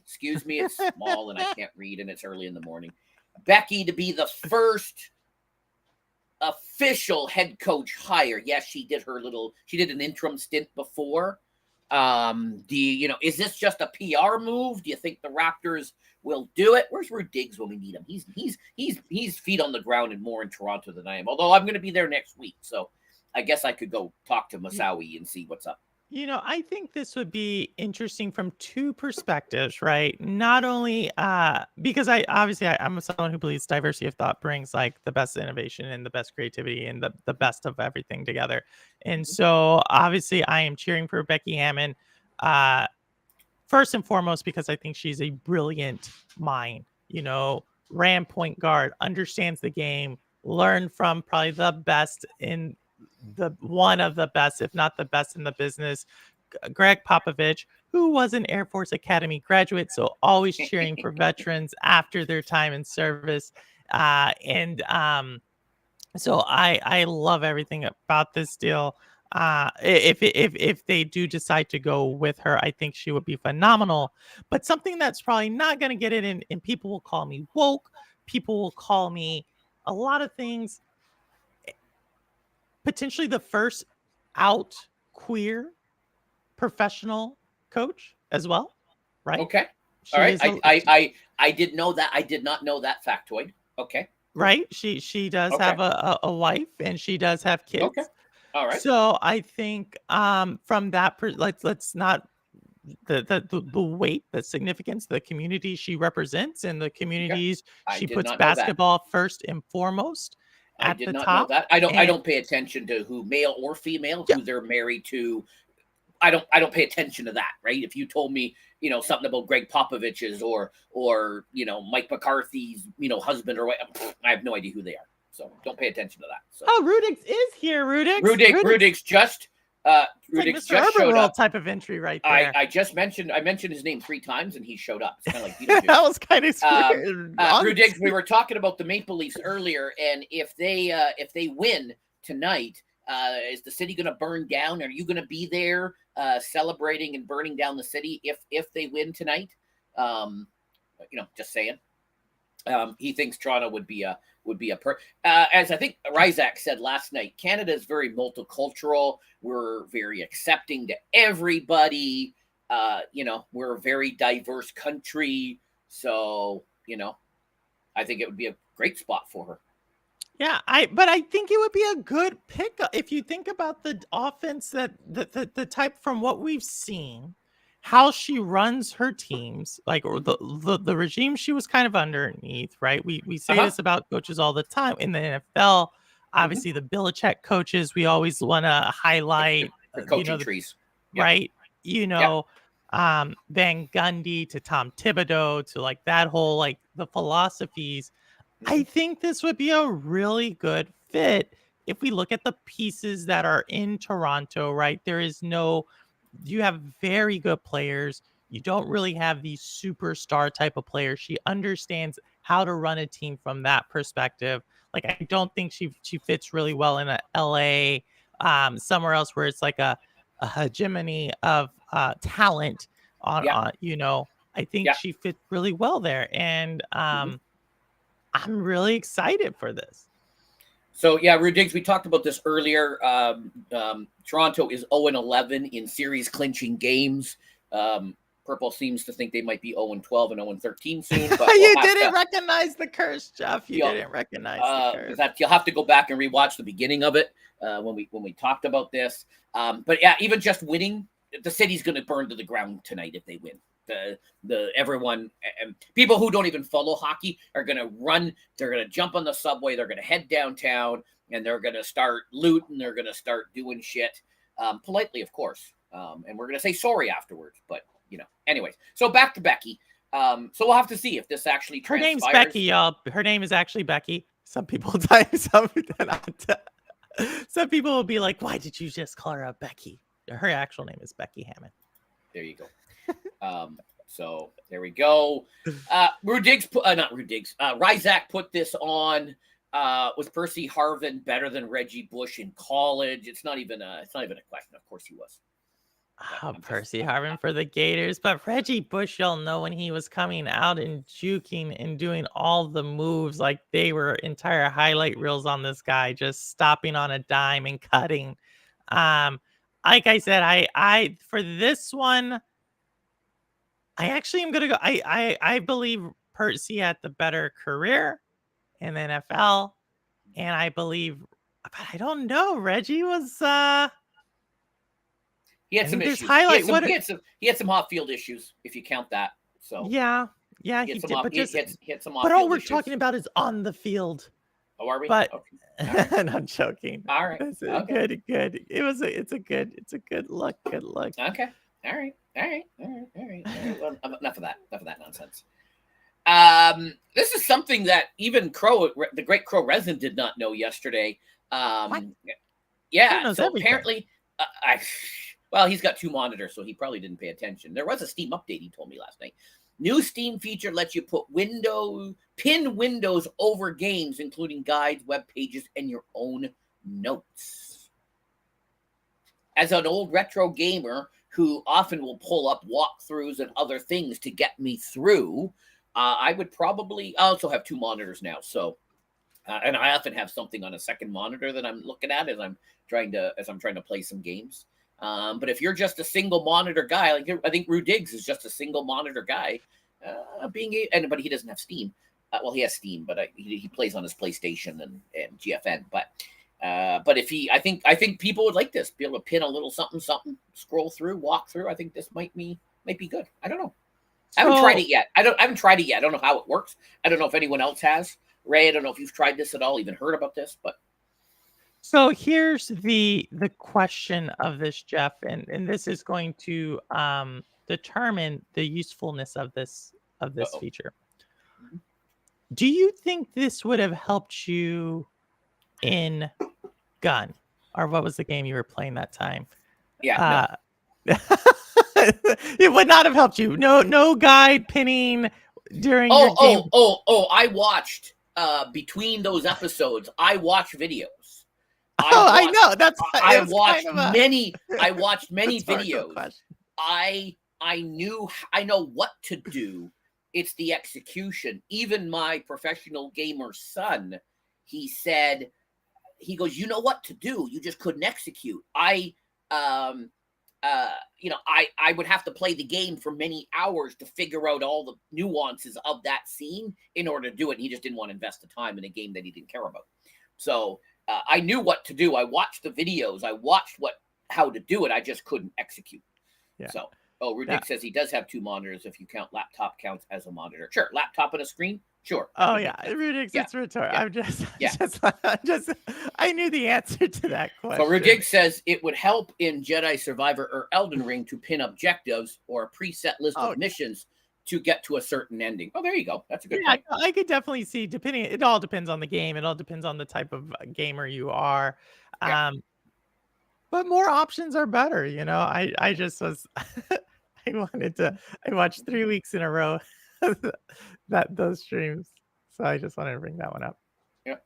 Excuse me, it's small and I can't read, and it's early in the morning. Becky to be the first official head coach hire. Yes, she did an interim stint before. Is this just a PR move? Do you think the Raptors will do it? Where's Rude Diggs when we need him? He's feet on the ground and more in Toronto than I am. Although I'm going to be there next week, so I guess I could go talk to Masawi and see what's up.
I think this would be interesting from two perspectives, right? Not only because I'm someone who believes diversity of thought brings like the best innovation and the best creativity and the best of everything together. And so obviously I am cheering for Becky Hammon first and foremost because I think she's a brilliant mind, ran point guard, understands the game, learned from probably the best in one of the best, if not the best in the business, Greg Popovich, who was an Air Force Academy graduate, so always cheering for veterans after their time in service. So I love everything about this deal. If they do decide to go with her, I think she would be phenomenal. But something that's probably not going to get it in, and people will call me woke, people will call me a lot of things. Potentially the first out queer professional coach as well, right?
Okay. All
She
right.
is a
I did know that. I did not know that factoid. Okay. Cool.
right. She does
Okay.
have a wife and she does have
Okay.
kids.
All right.
So I think from that let's not the weight, the significance, the community she represents and the
Okay.
communities
I
she
did
puts
not know that.
basketball first and foremost
I
at
did
the
not know
top.
that. I
And
don't pay attention to who male or female,
yeah,
who they're married to. I don't pay attention to that, right? If you told me, something about Greg Popovich's or Mike McCarthy's, husband or what, I have no idea who they are. So don't pay attention to that. So
oh, Rudix is here. Rudix,
Rudix just
it's like
Rudix
Mr.
just
Urban
showed
World
up.
type of entry right
I,
there.
I just mentioned his name 3 times and he showed up. It's kind of like
That
Beetlejuice.
was kind of weird.
Rudix, we were talking about the Maple Leafs earlier, and if they win tonight, is the city going to burn down? Are you going to be there celebrating and burning down the city if they win tonight? Just saying. He thinks Toronto would be a as I think Ryzak said last night. Canada is very multicultural. We're very accepting to everybody. We're a very diverse country. So I think it would be a great spot for her.
Yeah, but I think it would be a good pick if you think about the offense that the type from what we've seen, how she runs her teams, like or the regime she was kind of underneath, right? We say this about coaches all the time in the NFL. Obviously, the Belichick coaches, we always want to highlight,
the coaching trees,
right? Van Gundy to Tom Thibodeau to like that whole like the philosophies. I think this would be a really good fit if we look at the pieces that are in Toronto, right? You have very good players. You don't really have these superstar type of players. She understands how to run a team from that perspective. Like, I don't think she fits really well in a LA, somewhere else where it's like a hegemony of talent on, I think she fits really well there. And, I'm really excited for this.
So yeah, Rudigs, we talked about this earlier. Toronto is 0-11 in series clinching games. Purple seems to think they might be 0-12 and 0-13 soon. But
you didn't recognize the curse, Jeff. You didn't recognize the curse.
That you'll have to go back and rewatch the beginning of it when we talked about this. But yeah, even just winning, the city's going to burn to the ground tonight if they win. Everyone and people who don't even follow hockey are going to run. They're going to jump on the subway. They're going to head downtown and they're going to start looting. They're going to start doing shit politely, of course. And we're going to say sorry afterwards. But anyways. So back to Becky. So we'll have to see if this actually transpires.
Her name's Becky, y'all. Her name is actually Becky. Some people some people will be like, "Why did you just call her a Becky?" Her actual name is Becky Hammond.
There you go. So there we go. Ryzak put this on. Was Percy Harvin better than Reggie Bush in college? It's not even a question. Of course he was.
Percy Harvin for the Gators, but Reggie Bush, y'all know when he was coming out and juking and doing all the moves, like they were entire highlight reels on this guy, just stopping on a dime and cutting. Like I said, I for this one, I actually am gonna go. I believe Percy had the better career in the NFL, and I believe, but I don't know. Reggie was
he had some issues. He had some hot field issues, if you count that. So
yeah, he did. But all we're talking about is on the field.
Oh, are we?
But
okay. Right.
and I'm joking.
All right.
Okay. Good. It's a good look. Good look.
Okay. All right. Well, enough of that nonsense. This is something that even the great Crow Resin did not know yesterday. Yeah. So apparently, he's got 2 monitors, so he probably didn't pay attention. There was a Steam update, he told me last night. New Steam feature lets you put pin windows over games, including guides, web pages, and your own notes. as an old retro gamer who often will pull up walkthroughs and other things to get me through, I would probably. I also have 2 monitors now, so and I often have something on a second monitor that I'm looking at as I'm trying to play some games. But if you're just a single monitor guy, like I think Rudigs is just a single monitor guy, but he doesn't have Steam. Well, he has Steam, but he plays on his PlayStation and GFN. But if I think people would like this. Be able to pin a little something, scroll through, walk through. I think this might be good. I don't know. I haven't tried it yet. I haven't tried it yet. I don't know how it works. I don't know if anyone else has. Ray, I don't know if you've tried this at all, even heard about this, but.
So here's the question of this, Jeff, and this is going to determine the usefulness of this feature. Do you think this would have helped you in Gun, or what was the game you were playing that time?
Yeah.
No. It would not have helped you. No guide pinning during your game.
I watched between those episodes. I watched videos.
I know.
I watched many videos. I know what to do. It's the execution. Even my professional gamer son, he goes, you know what to do. You just couldn't execute. I would have to play the game for many hours to figure out all the nuances of that scene in order to do it. And he just didn't want to invest the time in a game that he didn't care about. So I knew what to do. I watched the videos. I watched how to do it. I just couldn't execute. Yeah. So, Rudik says he does have 2 monitors if you count laptop counts as a monitor. Sure, laptop and a screen. Sure.
Oh yeah, Rudik, it's rhetorical. I knew the answer to that question.
So Rudik says it would help in Jedi Survivor or Elden Ring to pin objectives or a preset list of missions to get to a certain ending. Oh, there you go. That's a good point.
I could definitely see, it all depends on the game. It all depends on the type of gamer you are. Yeah. But more options are better, I just was I watched 3 weeks in a row those streams. So I just wanted to bring that one up.
Yeah.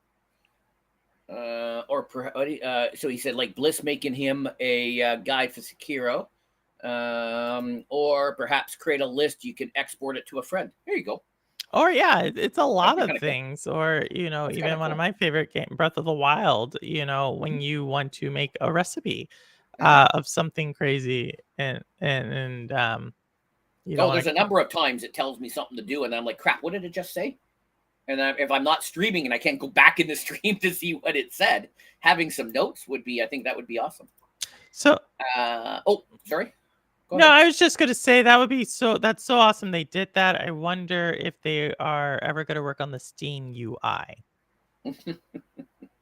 So he said like Bliss making him a guide for Sekiro. Or perhaps create a list. You can export it to a friend. There you go.
Or it's a lot of things. Cool. Or even one of my favorite games, Breath of the Wild. When you want to make a recipe of something crazy, and
there's a number of times it tells me something to do, and I'm like, crap, what did it just say? And if I'm not streaming and I can't go back in the stream to see what it said, having some notes I think that would be awesome.
So,
sorry.
No, I was just going to say that's so awesome they did that. I wonder if they are ever going to work on the Steam UI.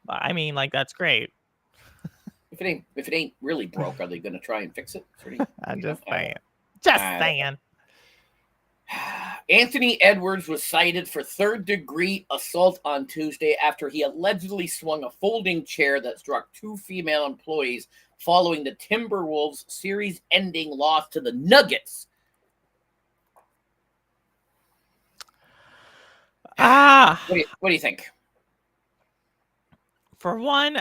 I mean, that's great.
If it ain't really broke, are they going to try and fix it?
I'm just saying. Just saying.
Anthony Edwards was cited for 3rd-degree assault on Tuesday after he allegedly swung a folding chair that struck 2 female employees following the Timberwolves series-ending loss to the Nuggets. What do you think?
For one,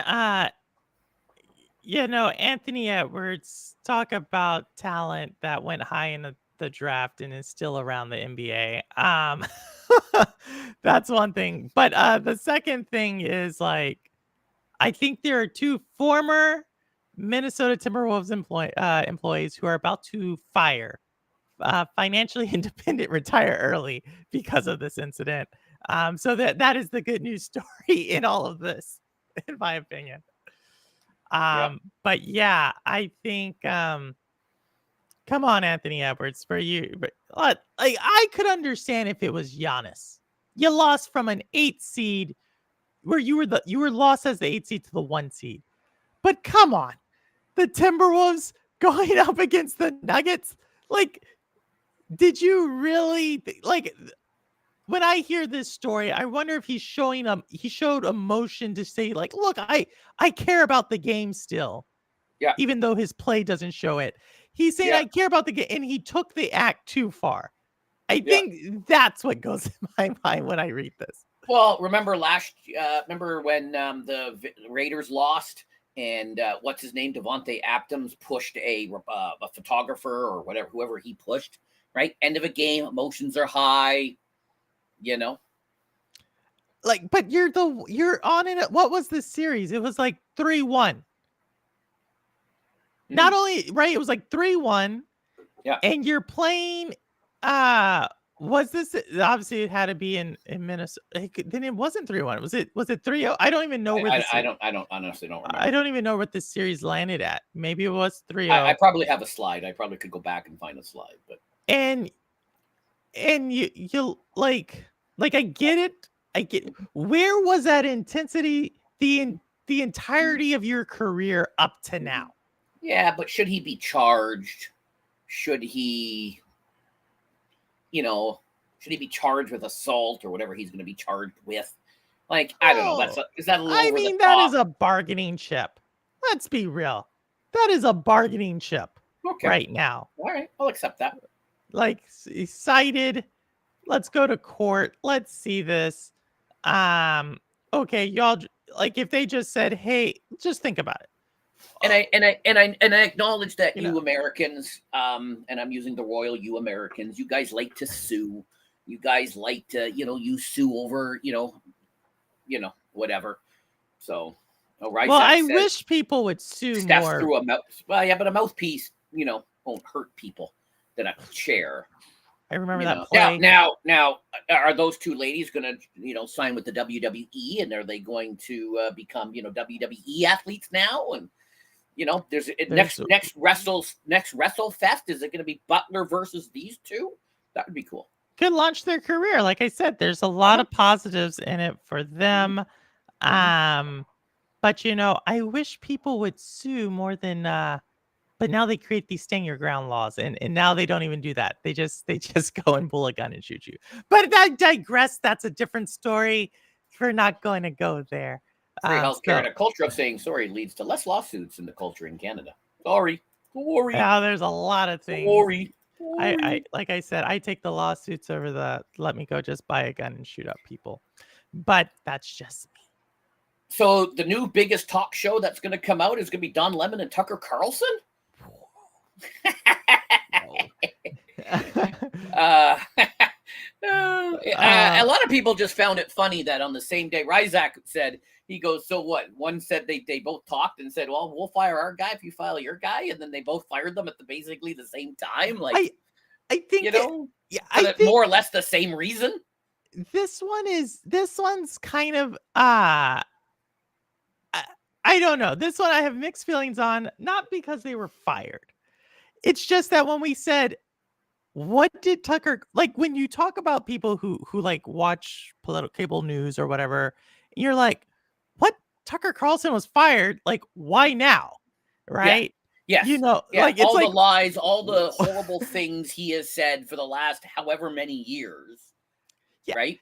Anthony Edwards, talk about talent that went high in the draft and is still around the NBA. That's one thing. But the second thing is I think there are 2 former Minnesota Timberwolves employees who are about to fire, financially independent, retire early because of this incident. So that is the good news story in all of this, in my opinion. But yeah, I think come on, Anthony Edwards, for you. But I could understand if it was Giannis. You lost from an 8 seed where you were lost as the 8 seed to the 1 seed. But come on, the Timberwolves going up against the Nuggets. Did you really when I hear this story, I wonder if he showed emotion to say look, I care about the game still.
Yeah.
Even though his play doesn't show it. He's saying, I care about the game, and he took the act too far. I think that's what goes in my mind when I read this.
Well, remember when the Raiders lost and what's his name, Devontae Adams pushed a photographer or whatever, whoever he pushed. Right, end of a game, emotions are high.
Like, but you're on it. What was this series? It was like 3-1. Not only right, it was like 3-1.
Yeah.
And you're playing. Was this obviously it had to be in Minnesota? Then it wasn't 3-1. Was it 3-0? I don't even know where
I honestly don't remember.
I don't even know what this series landed at. Maybe it was 3-0.
I probably have a slide. I probably could go back and find a slide, but
and you like I get it. I get where was that intensity the entirety of your career up to now?
Yeah, but should he be charged? Should he, should he be charged with assault or whatever he's going to be charged with? Like, I don't know. Is that a little over the top?
That is a bargaining chip. Let's be real. That is a bargaining chip right now.
All right, I'll accept that.
Like, cited. Let's go to court. Let's see this. Okay, y'all. Like, if they just said, "Hey, just think about it."
And I acknowledge that you Americans, and I'm using the royal you Americans, you guys like to sue. You guys like to, you sue over, whatever. So,
Ryzak I wish people would sue more.
Through a mouth. Well, yeah, but a mouthpiece, won't hurt people than a chair.
I remember that play.
Now, are those two ladies going to, sign with the WWE, and are they going to become, WWE athletes now? And there's next Wrestle Fest. Is it going to be Butler versus these two? That would be cool.
Could launch their career. Like I said, there's a lot of positives in it for them. But I wish people would sue more than. But now they create these stand your ground laws, and now they don't even do that. They just go and pull a gun and shoot you. But I digress. That's a different story. We're not going to go there.
Free healthcare and a culture of saying sorry leads to less lawsuits in the culture in Canada. Sorry.
Yeah, there's a lot of things.
Sorry.
I like I said, I take the lawsuits over the let me go just buy a gun and shoot up people. But that's just me.
So the new biggest talk show that's going to come out is going to be Don Lemon and Tucker Carlson? A lot of people just found it funny that on the same day Ryzak said, he goes, so what? One said they both talked and said, well, we'll fire our guy if you file your guy, and then they both fired them at basically the same time. Like,
I think
I think more or less the same reason.
This one's kind of I don't know. This one I have mixed feelings on, not because they were fired. It's just that when we said, what did Tucker, like when you talk about people who like watch political cable news or whatever, you're like, what? Tucker Carlson was fired. Like, why now? Right?
Yes.
Like
all the lies, all the horrible things he has said for the last however many years. Yeah. Right?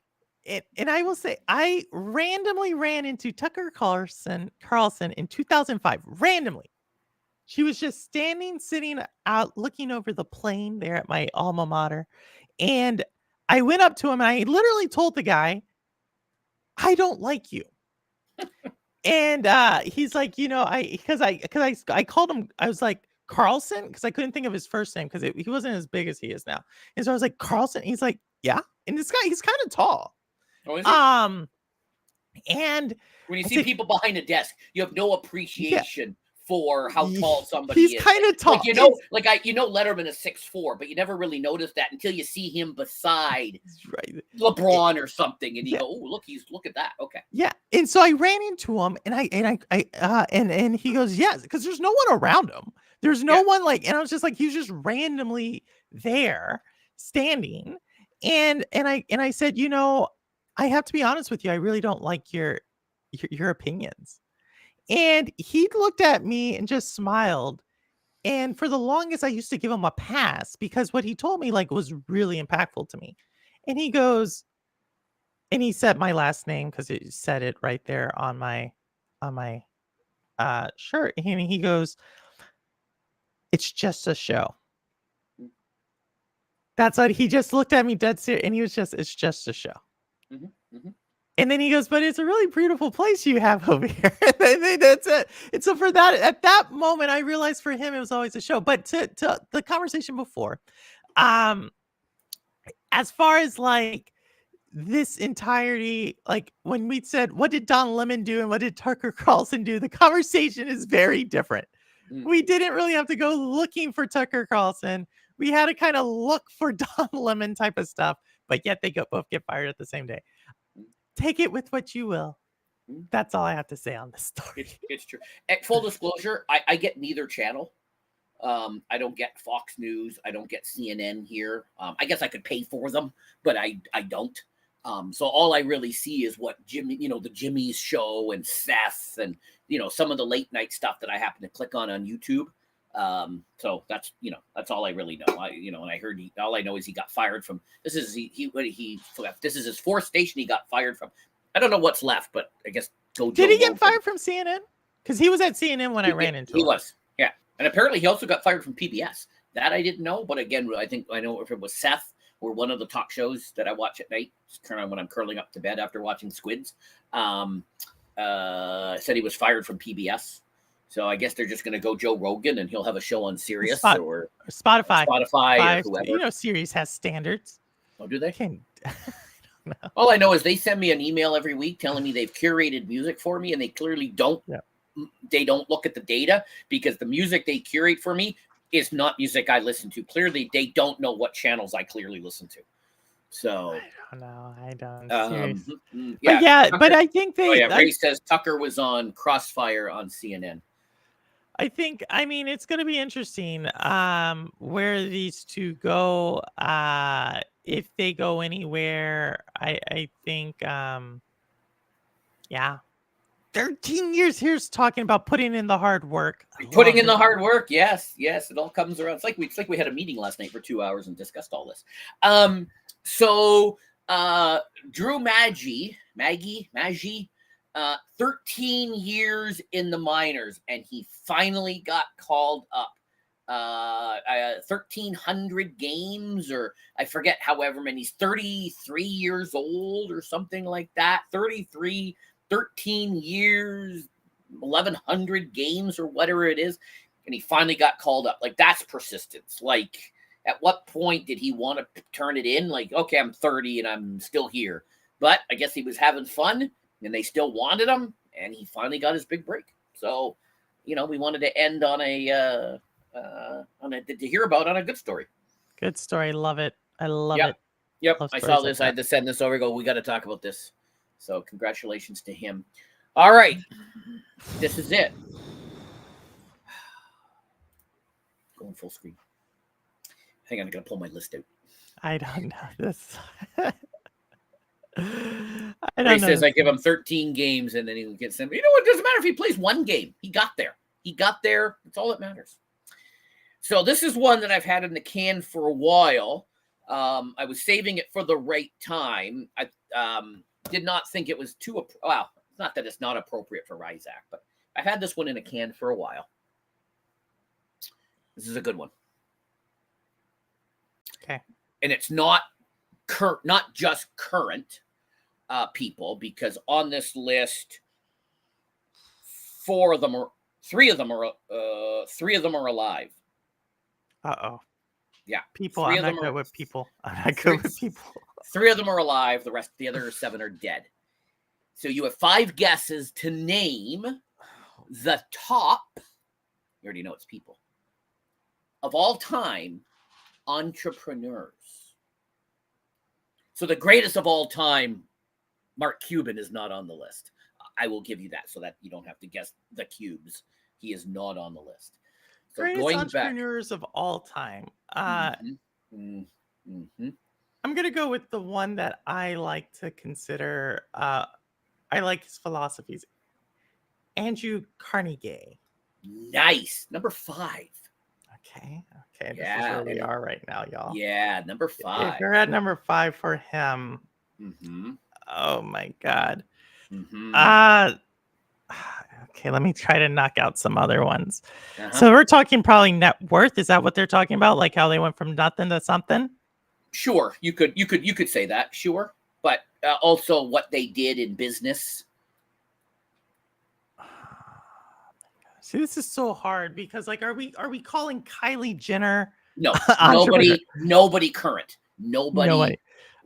And I will say, I randomly ran into Tucker Carlson in 2005. Randomly. She was just sitting out, looking over the plain there at my alma mater. And I went up to him and I literally told the guy, I don't like you. And he's like, because I called him, I was like, Carlson, because I couldn't think of his first name because he wasn't as big as he is now. And so I was like, Carlson. He's like, yeah. And this guy, he's kind of tall.
Oh, is he?
And
when you see people behind a desk, you have no appreciation for how tall somebody is.
He's kind of tall.
Like, Letterman is 6'4", but you never really notice that until you see him beside LeBron or something, and you go, "Oh, look at that." Okay.
Yeah, and so I ran into him, and he goes, "Yes," because there's no one around him. There's no one and I was just like, he was just randomly there, standing, and I said, I have to be honest with you, I really don't like your opinions. And he looked at me and just smiled. And for the longest, I used to give him a pass because what he told me was really impactful to me. And he goes, and he said my last name because it said it right there on my shirt. And he goes, it's just a show. That's what he just looked at me dead serious. And he was just, it's just a show.
Mm-hmm, mm-hmm.
And then he goes, but it's a really beautiful place you have over here. That's it. And so for that, at that moment, I realized for him, it was always a show. But to the conversation before, as far as like this entirety, like when we said, what did Don Lemon do and what did Tucker Carlson do? The conversation is very different. We didn't really have to go looking for Tucker Carlson. We had to kind of look for Don Lemon type of stuff, but yet they both get fired at the same day. Take it with what you will. That's all I have to say on this story.
It's true. At full disclosure, I get neither channel. I don't get Fox News. I don't get CNN here. I guess I could pay for them, but I don't. So all I really see is what Jimmy, the Jimmy's show and Seth and, some of the late night stuff that I happen to click on YouTube. So that's all I really know. And I heard all I know is he got fired from, this is his fourth station he got fired from. I don't know what's left, but I guess
Did he get fired from CNN? Because he was at CNN when I ran into him.
He was, yeah. And apparently he also got fired from PBS. That I didn't know, but again, I know if it was Seth or one of the talk shows that I watch at night, kind of when I'm curling up to bed after watching Squids, said he was fired from PBS. So I guess they're just going to go Joe Rogan and he'll have a show on Sirius or
Spotify.
Or whoever.
Sirius has standards.
Oh, do they?
I don't know.
All I know is they send me an email every week telling me they've curated music for me, and they clearly don't. Yeah. They don't look at the data because the music they curate for me is not music I listen to. Clearly, they don't know what channels I clearly listen to. So
I don't know. I don't.
But
I think they.
Ray says Tucker was on Crossfire on CNN.
It's going to be interesting where these two go. If they go anywhere, I think, 13 years here's talking about putting in the hard work.
Putting in the hard work, yes, it all comes around. It's like we had a meeting last night for 2 hours and discussed all this. So Drew Maggi, 13 years in the minors, and he finally got called up. 1,300 games, or I forget however many. He's 33 years old or something like that. 33, 13 years, 1,100 games or whatever it is. And he finally got called up. Like, that's persistence. Like, at what point did he want to turn it in? Like, okay, I'm 30 and I'm still here. But I guess he was having fun and they still wanted him, and he finally got his big break. So, we wanted to end on a to hear about on a good story.
Good story. Love it. I love it.
Yep. I saw this. I had to send this over. We got to talk about this. So congratulations to him. All right. This is it. Going full screen. Hang on. I got to pull my list out.
I don't know this.
Ray says I give him 13 games and then he gets them. You know what? It doesn't matter if he plays one game. He got there. That's all that matters. So this is one that I've had in the can for a while. I was saving it for the right time. I did not think it was too, well, it's not that it's not appropriate for Ryzak, but I've had this one in a can for a while. This is a good one.
Okay.
And it's not just current people, because on this list, three of them are alive.
Uh-oh.
Yeah.
People. I'm not good with people.
Three of them are alive. The other 7 are dead. So you have 5 guesses to name the top, you already know it's people, of all time entrepreneurs. So the greatest of all time, Mark Cuban, is not on the list. I will give you that so that you don't have to guess the cubes. He is not on the list. So
greatest entrepreneurs of all time. I'm going to go with the one that I like to consider. I like his philosophies. Andrew Carnegie.
Nice. Number 5.
Okay. This is where we are right now, y'all.
Yeah, number 5.
If you're at number 5 for him, oh my God. Okay, let me try to knock out some other ones. So we're talking probably net worth. Is that what they're talking about? Like how they went from nothing to something?
Sure, you could say that. Sure, but also what they did in business.
See, this is so hard because, like, are we calling Kylie Jenner
No,
entrepreneur?
nobody current. Nobody.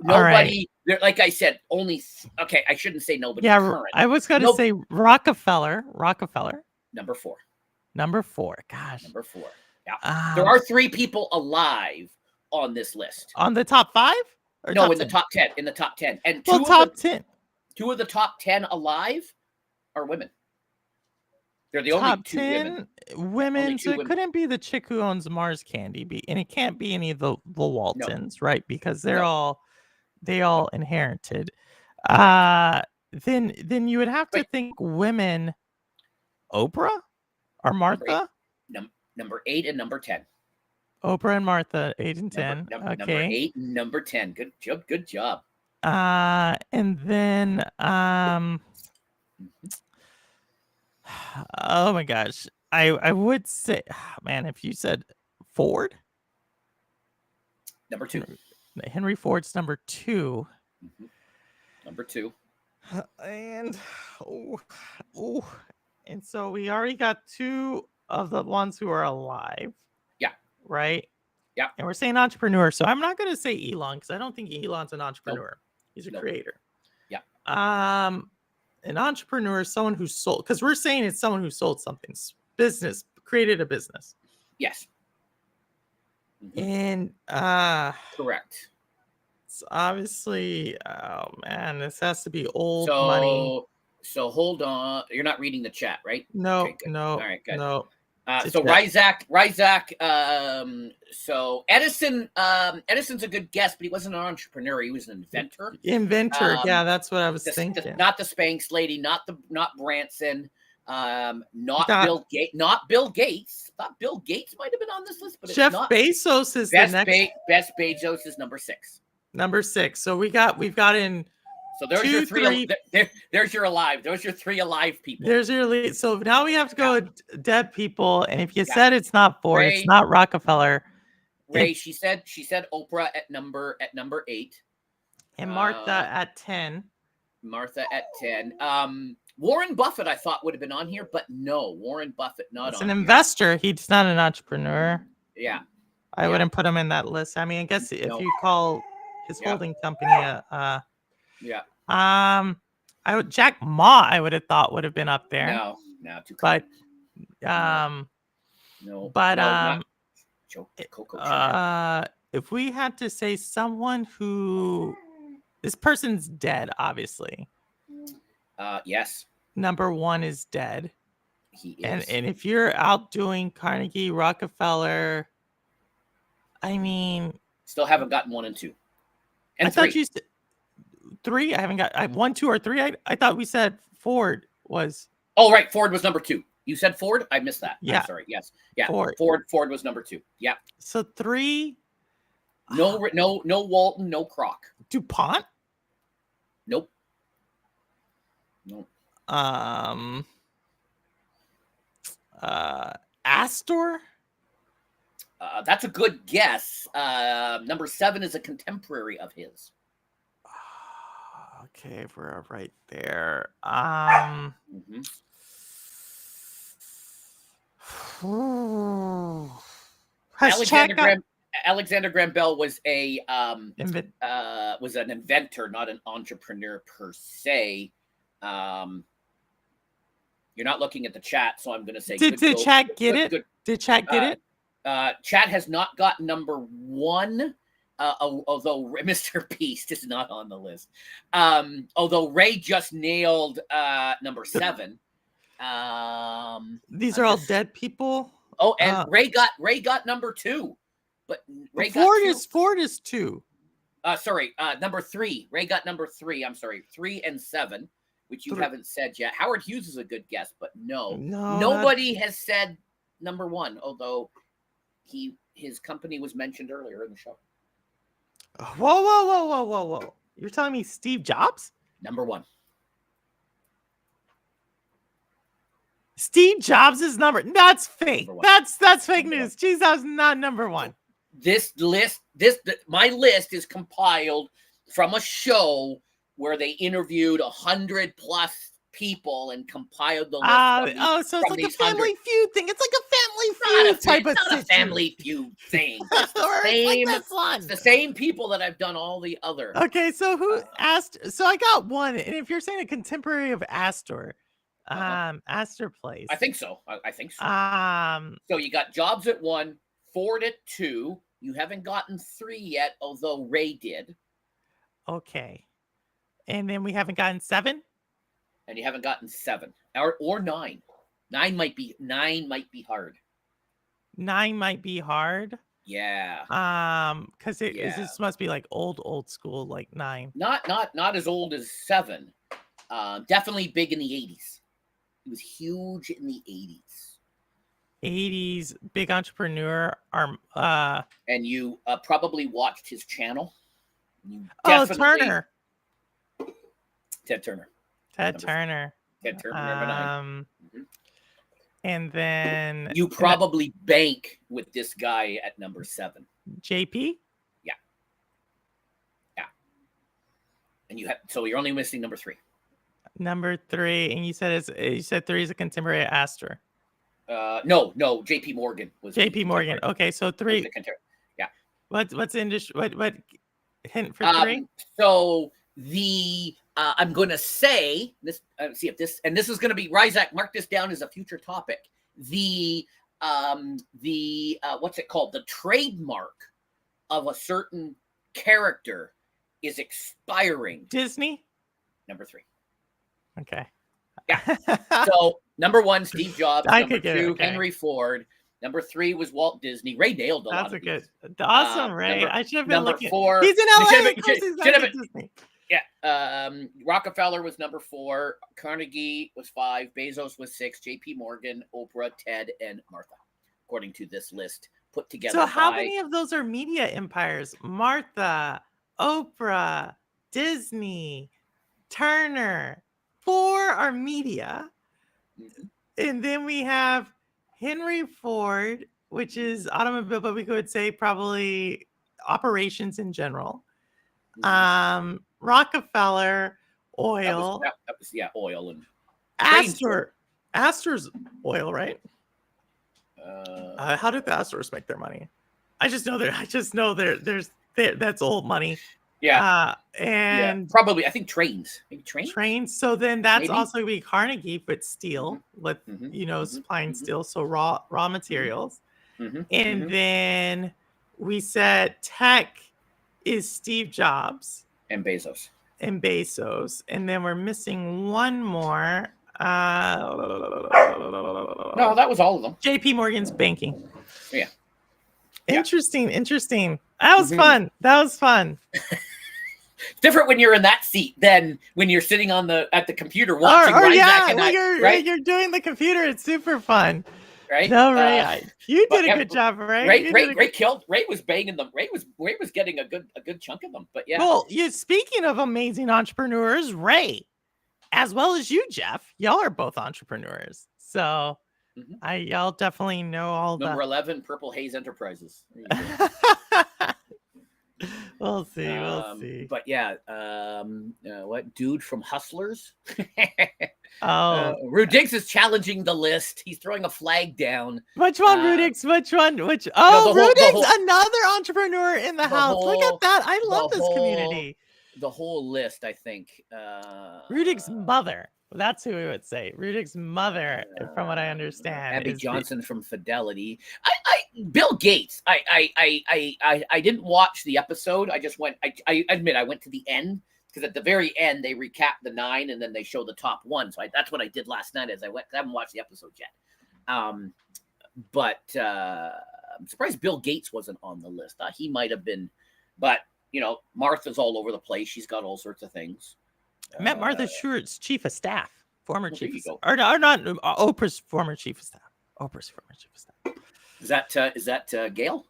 All right.
Like I said, only. Okay, I shouldn't say nobody
Yeah,
current.
I was going to say Rockefeller.
Number 4.
Number 4. Gosh.
Number 4. Yeah. There are 3 people alive on this list.
On the top 5? Or
No,
top
in
10?
the top 10. In the top 10. And
well, top 10.
2 of the top 10 alive are women. They're the
top
only 2
10 women. So it couldn't be the chick who owns Mars Candy, and it can't be any of the Waltons, right? Because they all inherited. Then you would have to think women. Oprah or Martha?
Number 8 and number 10.
Oprah and Martha, 8 and 10.
Number 8 and number 10. Good job. Good job.
And then oh my gosh. I would say, man, if you said Ford,
number 2.
Henry Ford's number 2.
Mm-hmm. Number 2.
And and so we already got 2 of the ones who are alive.
Yeah.
Right?
Yeah.
And we're saying entrepreneur. So I'm not going to say Elon because I don't think Elon's an entrepreneur. Nope. He's a creator.
Yeah.
An entrepreneur is someone who sold, because we're saying it's someone who sold something, business, created a business.
Yes.
Mm-hmm. And
correct.
It's obviously, oh man, this has to be old money.
So hold on. You're not reading the chat, right?
No,
okay,
no.
All right, good.
No.
So Ryzak. So Edison's a good guess, but he wasn't an entrepreneur. He was an inventor.
Yeah, that's what I was thinking.
Not the Spanx lady, not Branson, not Bill Gates. Not Bill Gates. Thought Bill Gates might have been on this list, but
Jeff
it's not.
Bezos is the next.
Best Bezos is number 6.
Number 6. So we've got in.
So there's your 3. There's your alive. Those are your 3 alive people.
There's your lead. So now we have to go with dead people. And if you said it's not Ford, it's not Rockefeller.
Ray, she said Oprah at number 8.
And Martha at 10.
Martha at 10. Warren Buffett, I thought would have been on here, but no, Warren Buffett not
He's
on.
An investor. He's not an entrepreneur.
Yeah.
I wouldn't put him in that list. I mean, I guess if you call his holding company
yeah.
Jack Ma, I would have thought would have been up there.
No, too
but if we had to say someone who this person's dead, obviously.
Yes.
Number 1 is dead.
He is.
And if you're out doing Carnegie, Rockefeller, I mean,
still haven't gotten 1 and 2. And
I thought you said 3. I haven't got 1, 2, or 3. I thought we said Ford was.
Oh, right. Ford was number 2. You said Ford? I missed that.
Yeah.
I'm sorry. Yes. Yeah.
Ford
was number 2. Yeah.
So 3.
No Walton, no Kroc.
DuPont?
Nope.
Astor?
That's a good guess. Number 7 is a contemporary of his.
Okay, we're right there.
Alexander Graham Bell was an inventor, not an entrepreneur per se. You're not looking at the chat, so I'm going to say.
Did chat get it? Did chat get it?
Chat has not got number 1. Although Mr. Beast is not on the list. Although Ray just nailed number 7.
These are all dead people.
Oh, and Ray got number 2. But
Ford is 2.
Sorry, number 3. Ray got number 3. I'm sorry, 3 and 7, which you haven't said yet. Howard Hughes is a good guess, but nobody has said number 1. Although his company was mentioned earlier in the show.
Whoa. You're telling me Steve Jobs?
Number 1.
Steve Jobs is that's fake. That's fake news. Jeez, that's not number 1.
My list is compiled from a show where they interviewed 100+ people and compiled the list
so it's
from
like a
these 100.
Family Feud thing. It's like a Family
Not
Feud type of
not a
situation.
Family Feud thing. It's the
Or
same.
it's like this one.
It's the same people that I've done all the other.
Okay, so who asked? So I got one, and if you're saying a contemporary of Astor, Astor Place,
I think so. I think so.
Um,
So you got Jobs at 1, Ford at 2. You haven't gotten 3 yet, although Ray did.
Okay, and then we haven't gotten 7,
and you haven't gotten 7 or 9. 9 might be hard.
9 might be hard.
Yeah.
Because this must be like old school, like 9.
Not as old as 7. Definitely big in the 80s. He was huge in the 80s.
80s, big entrepreneur.
And you probably watched his channel.
Turner.
Ted Turner.
Ted Turner,
number 9.
And then
you probably bank with this guy at number 7.
JP.
Yeah. And so you're only missing number 3.
Number 3, and you said 3 is a contemporary of Astor.
No, JP Morgan was
JP Morgan. Okay, so 3.
Yeah.
What's industry? What hint for 3?
So the I'm going to say this. See if this is going to be Ryzak. Mark this down as a future topic. The what's it called? The trademark of a certain character is expiring.
Disney.
Number 3.
Okay.
Yeah. So number 1, Steve Jobs. Number 2,
okay.
Henry Ford. Number 3, was Walt Disney. Ray nailed a lot of
good.
these.
Awesome, Ray. I should have been
number
looking.
4.
He's in LA. Should have been Disney.
Yeah. Rockefeller was number 4. Carnegie was 5. Bezos was 6. JP Morgan, Oprah, Ted, and Martha, according to this list put together.
So how many of those are media empires? Martha, Oprah, Disney, Turner. 4 are media. Mm-hmm. And then we have Henry Ford, which is automobile, but we could say probably operations in general. Mm-hmm. Rockefeller, oil.
That was oil and
Astor. Astor's oil, right? How did the Astors make their money? I just know that's old money.
Yeah.
And
probably I think trains. Maybe trains.
Trains. So then that's also be Carnegie, but steel with supplying steel, so raw materials. Mm-hmm. And then we said tech is Steve Jobs
and Bezos.
And then we're missing one more.
No, that was all of them.
JP Morgan's banking.
Yeah.
Interesting. That was fun.
It's different when you're in that seat than when you're sitting at the computer watching Ryzak
and you're doing the computer. It's super fun.
Right?
No, Ray, you did a good job, Ray.
Ray killed. Ray was banging them. Ray was getting a good chunk of them. But yeah.
Well, speaking of amazing entrepreneurs, Ray, as well as you, Jeff, y'all are both entrepreneurs. So y'all definitely know all the
number 11, Purple Haze Enterprises.
We'll see.
But yeah, what dude from Hustlers? Rue Diggs is challenging the list. He's throwing a flag down.
Which one, Rue Diggs? Which one? Rue Diggs, another entrepreneur in the house. Look at that. I love this community.
The whole list, I think.
Rue Diggs' mother. That's who we would say. Rue Diggs' mother, from what I understand.
Abby Johnson from Fidelity. Bill Gates. I didn't watch the episode. I just went. I admit I went to the end because at the very end they recap the 9 and then they show the top 1. So that's what I did last night. As I haven't watched the episode yet. But I'm surprised Bill Gates wasn't on the list. He might have been, but Martha's all over the place. She's got all sorts of things.
I met Martha Stewart's chief of staff, former chief of staff, or not Oprah's former chief of staff. Oprah's former chief of staff.
Is that Gail?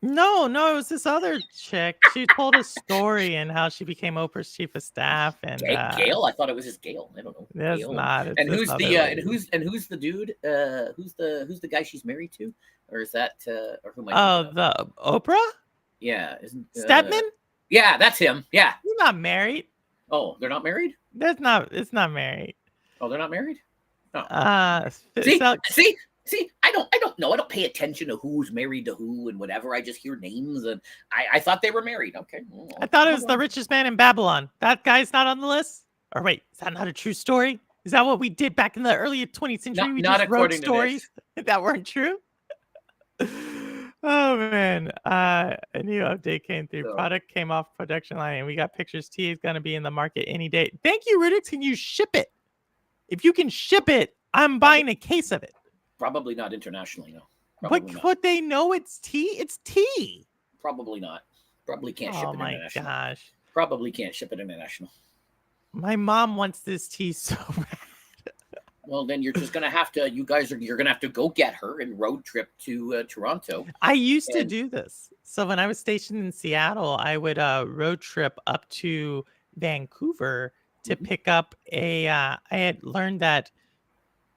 No, it was this other chick. She told a story and how she became Oprah's chief of staff. And
Gail, I thought it was just Gail. I don't know.
It's not.
And who's the dude? Who's the guy she's married to? Or is that or who am I?
The Oprah?
Yeah, isn't
Stedman?
Yeah, that's him. Yeah,
he's not married.
Oh, they're not married?
It's not married.
Oh, they're not married? No.
See,
See, I don't know. I don't pay attention to who's married to who and whatever. I just hear names, and I thought they were married. Okay.
I thought it was the richest man in Babylon. That guy's not on the list? Or wait, is that not a true story? Is that what we did back in the early 20th century? We
not
just wrote
according to
stories that weren't true? Oh man. A new update came through.
So-
Product came off production line and we got pictures. Tea is gonna be in the market any day. Thank you, Ridix. Can you ship it? If you can ship it, I'm buying a case of it.
Probably not internationally, no.
But
Probably not.
would they know it's tea? It's tea.
Probably not. Probably can't ship
Oh
it
my
international.
gosh.
Probably can't ship it international.
My mom wants this tea so bad.
Well, then you're just gonna have to. You're gonna have to go get her and road trip to Toronto.
I used to do this. So when I was stationed in Seattle, I would road trip up to Vancouver to pick up a. I had learned that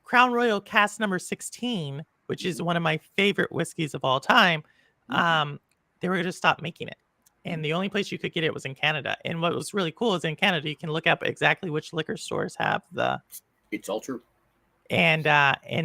Crown Royal Cask Number 16, which is one of my favorite whiskeys of all time, they were going to stop making it. And the only place you could get it was in Canada. And what was really cool is in Canada, you can look up exactly which liquor stores have the.
It's all true.
And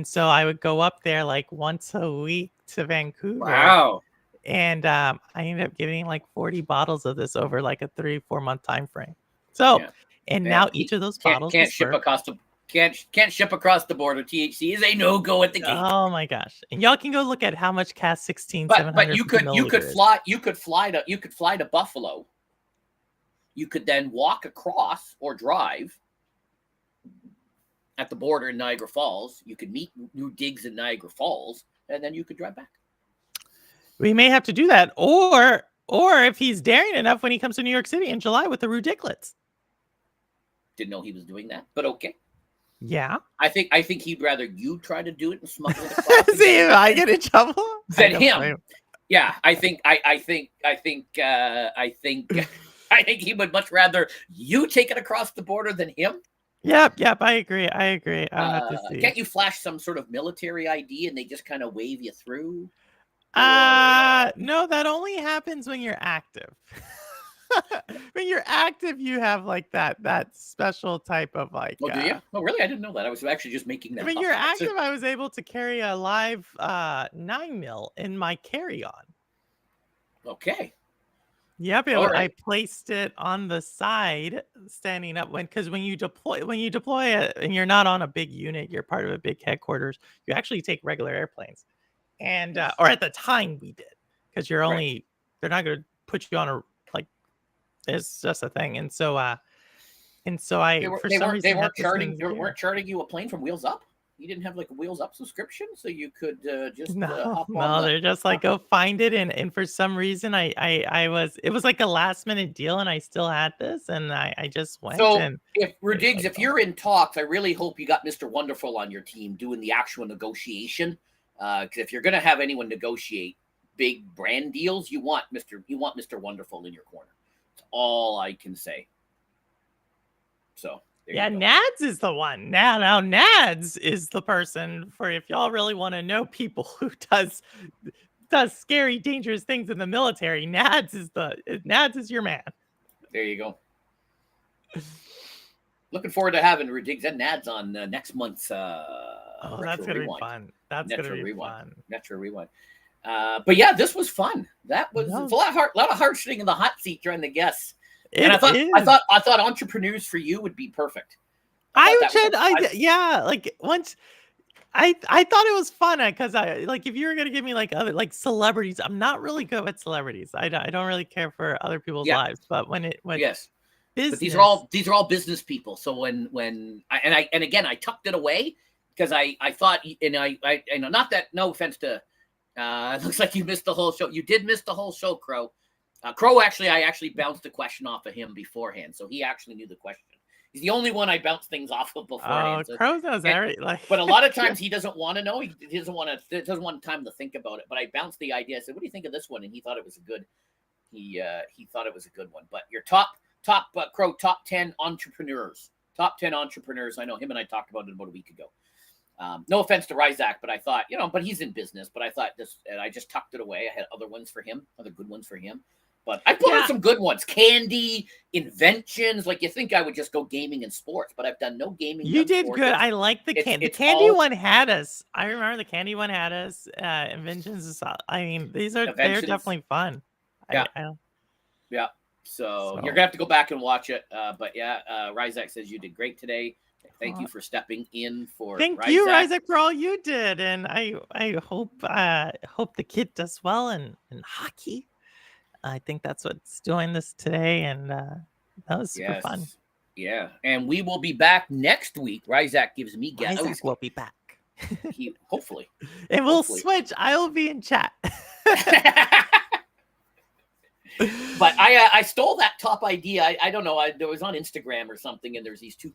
so I would go up there like once a week to Vancouver.
Wow.
And I ended up getting like 40 bottles of this over like a 3-4 month time frame. So, and now each of those bottles
can't ship across the can't ship across the border. THC is a no-go at the gate.
Oh my gosh! And y'all can go look at how much Cask 16.
But you could fly to Buffalo. You could then walk across or drive at the border in Niagara Falls. You could meet new digs in Niagara Falls, and then you could drive back.
We may have to do that, or if he's daring enough when he comes to New York City in July with the Ridiculous.
Didn't know he was doing that, but okay.
Yeah,
I think he'd rather you try to do it and smuggle it across.
See if I get in trouble
than him. Yeah, I think he would much rather you take it across the border than him.
Yep, I agree. I'll have to see.
Can't you flash some sort of military ID and they just kind of wave you through?
No, that only happens when you're active. When you're active, you have like that special type of like.
Oh, do you? Oh, really? I didn't know that. I was actually just making that.
When you're active, I was able to carry a live 9mm in my carry-on.
Okay.
Yep, I placed it on the side, standing up. Because when you deploy it, and you're not on a big unit, you're part of a big headquarters. You actually take regular airplanes, and or at the time we did, because you're only they're not going to put you on a like. It's just a thing, and so I
they weren't charting you a plane from Wheels Up. You didn't have like a Wheels Up subscription, so you could just hop on.
They're just like go find it, and for some reason it was like a last minute deal, and I still had this, and I just went.
So
and
if Ridigs, if you're in talks, I really hope you got Mr. Wonderful on your team doing the actual negotiation. Because if you're gonna have anyone negotiate big brand deals, you want Mr. Wonderful in your corner. That's all I can say. So.
Yeah, Nads is the one. Now Nads is the person for if y'all really want to know people who does scary, dangerous things in the military. Nads is your man.
There you go. Looking forward to having Ridigs and Nads on next month's
that's gonna be fun. That's gonna be fun.
Retro Rewind. But yeah, this was fun. That was it's a lot of hard sitting in the hot seat trying to guess. And I thought entrepreneurs for you would be perfect.
Once I thought it was fun because I like if you were gonna give me like other like celebrities, I'm not really good with celebrities. I don't really care for other people's lives, but business,
but these are all business people. So when I tucked it away because I thought, and I not that, no offense to it looks like you missed the whole show. You did miss the whole show, Crow. Crow, I actually bounced the question off of him beforehand, so he actually knew the question. He's the only one I bounce things off of beforehand.
Oh, Crow knows everything.
But a lot of times he doesn't want to know. He doesn't want time to think about it. But I bounced the idea. I said, "What do you think of this one?" And he thought it was a good. He thought it was a good one. But your top Crow, top 10 entrepreneurs. Top 10 entrepreneurs. I know him and I talked about it about a week ago. No offense to Ryzak, but I thought, but he's in business. But I thought this, and I just tucked it away. I had other ones for him, other good ones for him. But I put on some good ones. Candy, inventions. Like, you think I would just go gaming and sports, but I've done no gaming.
You did
sports.
good. I like the candy. The candy one had us. I remember the candy one had us. Inventions is. I mean, they're definitely fun.
Yeah. Yeah. So you're gonna have to go back and watch it. But yeah, Ryzak says you did great today. Thank you for stepping in for.
Thank you, Ryzak, for all you did, and I hope the kid does well in hockey. I think that's what's doing this today, and that was super fun.
Yeah, and we will be back next week. Ryzak gives me guests.
Ryzak will be back.
He hopefully,
and we'll switch. I will be in chat.
But I stole that top idea. I don't know. There was on Instagram or something, and there's these two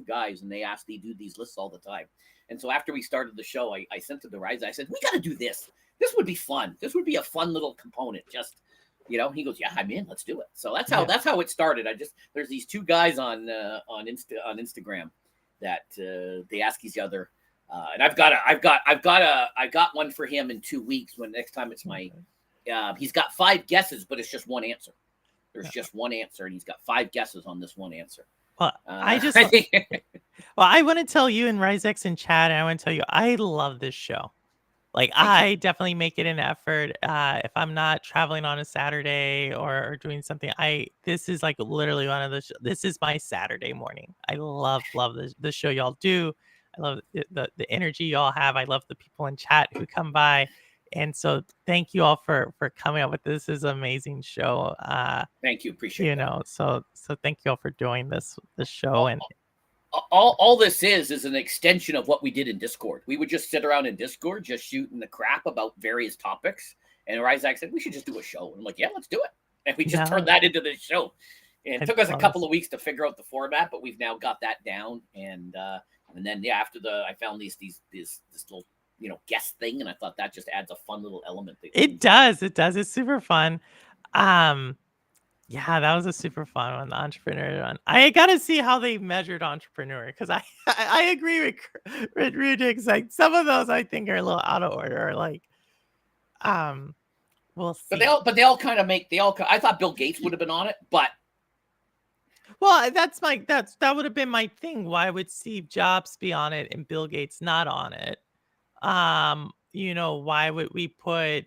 guys, and they do these lists all the time. And so after we started the show, I sent it to Ryzak. I said, we got to do this. This would be fun. This would be a fun little component. Just, he goes, yeah, I'm in. Let's do it. So that's how it started. There's these two guys on Instagram that they ask each other, and I've got one for him in 2 weeks. When next time it's my. He's got 5 guesses, but it's just one answer. There's just one answer, and he's got 5 guesses on this one answer.
Well, I want to tell you, and Ryzak's in chat, and I want to tell you, I love this show. Like, I definitely make it an effort. If I'm not traveling on a Saturday or doing something, this is like literally one of the. This is my Saturday morning. I love the show y'all do. I love the energy y'all have. I love the people in chat who come by. And so thank you all for coming up with this. This is an amazing show.
Thank you. Appreciate it.
So thank you all for doing this show. And
all this is an extension of what we did in Discord. We would just sit around in Discord, just shooting the crap about various topics. And Ryzak said, we should just do a show. And I'm like, yeah, let's do it. And we just turned that into this show. And it took us a couple of weeks to figure out the format, but we've now got that down. And then, after I found this little, guest thing, and I thought that just adds a fun little element.
It does. It's super fun. Yeah, that was a super fun one, the entrepreneur one. I gotta see how they measured entrepreneur, because I agree with Ryzak. Like, some of those I think are a little out of order. Like, we'll see.
But they all kind of I thought Bill Gates would have been on it, but.
Well, that would have been my thing. Why would Steve Jobs be on it and Bill Gates not on it? Why would we put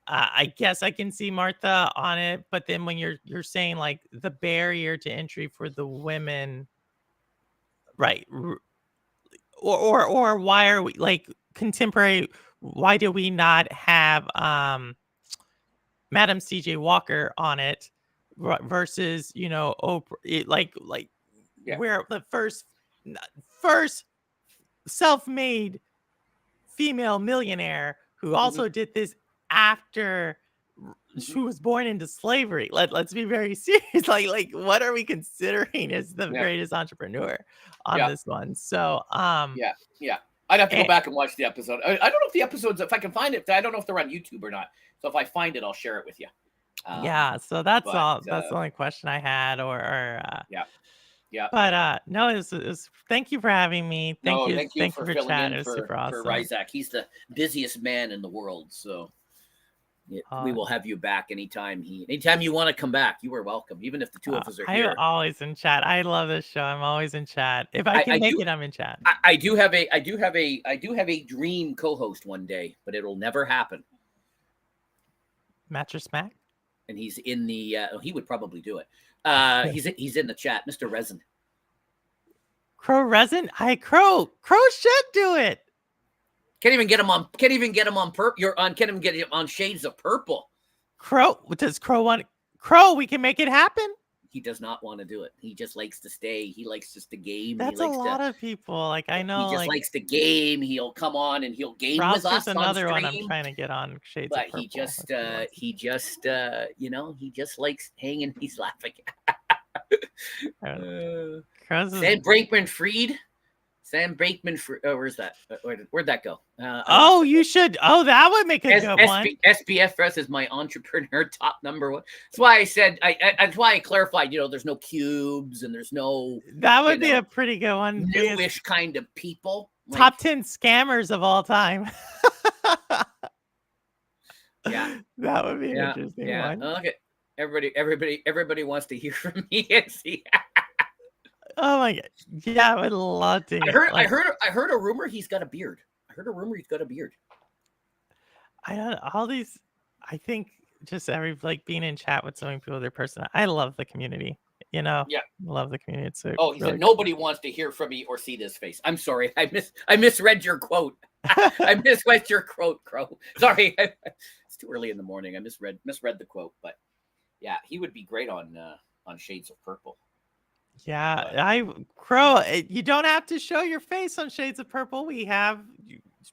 I guess I can see Martha on it, but then when you're saying like the barrier to entry for the women, right? Or why are we like contemporary? Why do we not have Madam CJ Walker on it versus Oprah? Where the first self-made female millionaire who also did this after who was born into slavery. Let's be very serious. Like what are we considering as the greatest entrepreneur on this one? So
yeah. I'd have to go back and watch the episode. I don't know if the episodes, if I can find it, I don't know if they're on YouTube or not. So if I find it, I'll share it with you.
So that's all. That's the only question I had. Yeah. But no, it was thank you for having me. Thank you for chatting. It was super awesome.
For Ryzak. He's the busiest man in the world. So we will have you back anytime you want to come back. You are welcome, even if the two of us are here.
I'm always in chat. I love this show. I'm always in chat. If I can make it, I'm in chat.
I do have a dream co-host one day, but it'll never happen.
Mattress Mac?
And he's in the he would probably do it. He's in the chat, Mr. Resin.
Crow Resin? Crow should do it.
Can't even get him on purple. Can't even get him on Shades of Purple.
Crow, does Crow want? Crow, we can make it happen.
He does not want to do it. He just likes to stay. He likes just to game.
That's a lot of people. Like, I know.
He just likes to game. He'll come on and he'll game with us.
Another
on
one I'm trying to get on Shades of Purple.
But he just likes hanging. He's laughing. Sam Brakeman-Fried. Where's that? Where'd that go?
You should. That would make a good one.
SPFS is my entrepreneur top number one. That's why I said. That's why I clarified. There's no cubes and there's no.
That would be a pretty good one.
Newish kind of people.
Top 10 scammers of all time.
Yeah,
that would be an interesting one.
Okay. Everybody wants to hear from me and see.
Oh my god. Yeah, I would love to hear.
I heard a rumor he's got a beard. I heard a rumor he's got a beard.
I don't all these. I think just being in chat with so many people, their person. I love the community. You know,
Yeah.
love the community. It's
He
really
said nobody wants to hear from me or see this face. I'm sorry, I misread your quote. I misread your quote, Crow. Sorry, it's too early in the morning. I misread the quote, but yeah, he would be great on Shades of Purple.
Yeah, Crow. You don't have to show your face on Shades of Purple. We have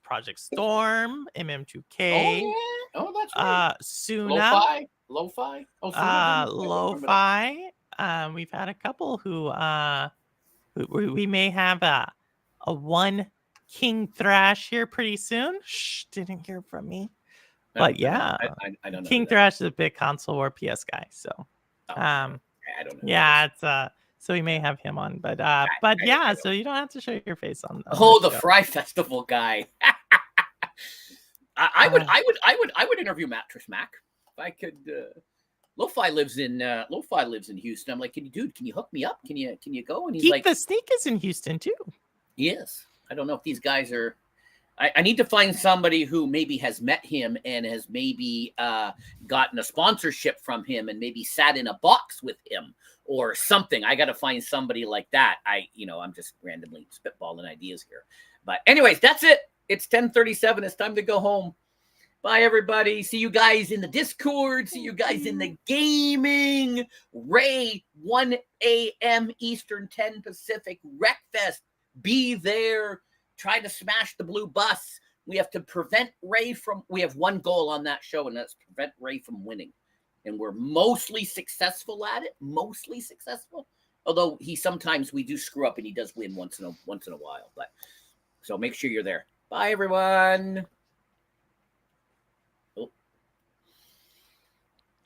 Project Storm, MM2K.
Oh, that's right.
Suna.
Lo-fi.
Lo-fi. We've had a couple who we may have a one King Thrash here pretty soon. Shh, didn't hear from me. But yeah,
I don't know.
King Thrash is a big console war PS guy, so
I don't know.
yeah, it's so we may have him on, but yeah, so you don't have to show your face on.
The Fry Festival guy. I would interview Mattress Mac if I could. Lo-fi lives in Houston. I'm like, can you hook me up? Can you go? And he's like,
the Sneak is in Houston too.
He is. I don't know if these guys are. I need to find somebody who maybe has met him and has maybe gotten a sponsorship from him and maybe sat in a box with him or something. I got to find somebody like that. I'm just randomly spitballing ideas here. But anyways, that's it. It's 10:37. It's time to go home. Bye, everybody. See you guys in the Discord. See you guys in the gaming. Ray, 1 a.m. Eastern, 10 Pacific. Wreckfest. Be there. Try to smash the blue bus. We have to prevent Ray from. We have one goal on that show, and that's prevent Ray from winning. And we're mostly successful at it. Mostly successful. Although we do screw up, and he does win once in a while. But so make sure you're there. Bye, everyone.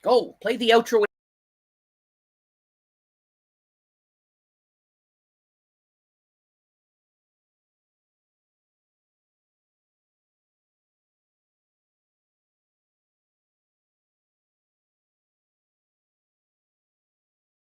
Go play the outro.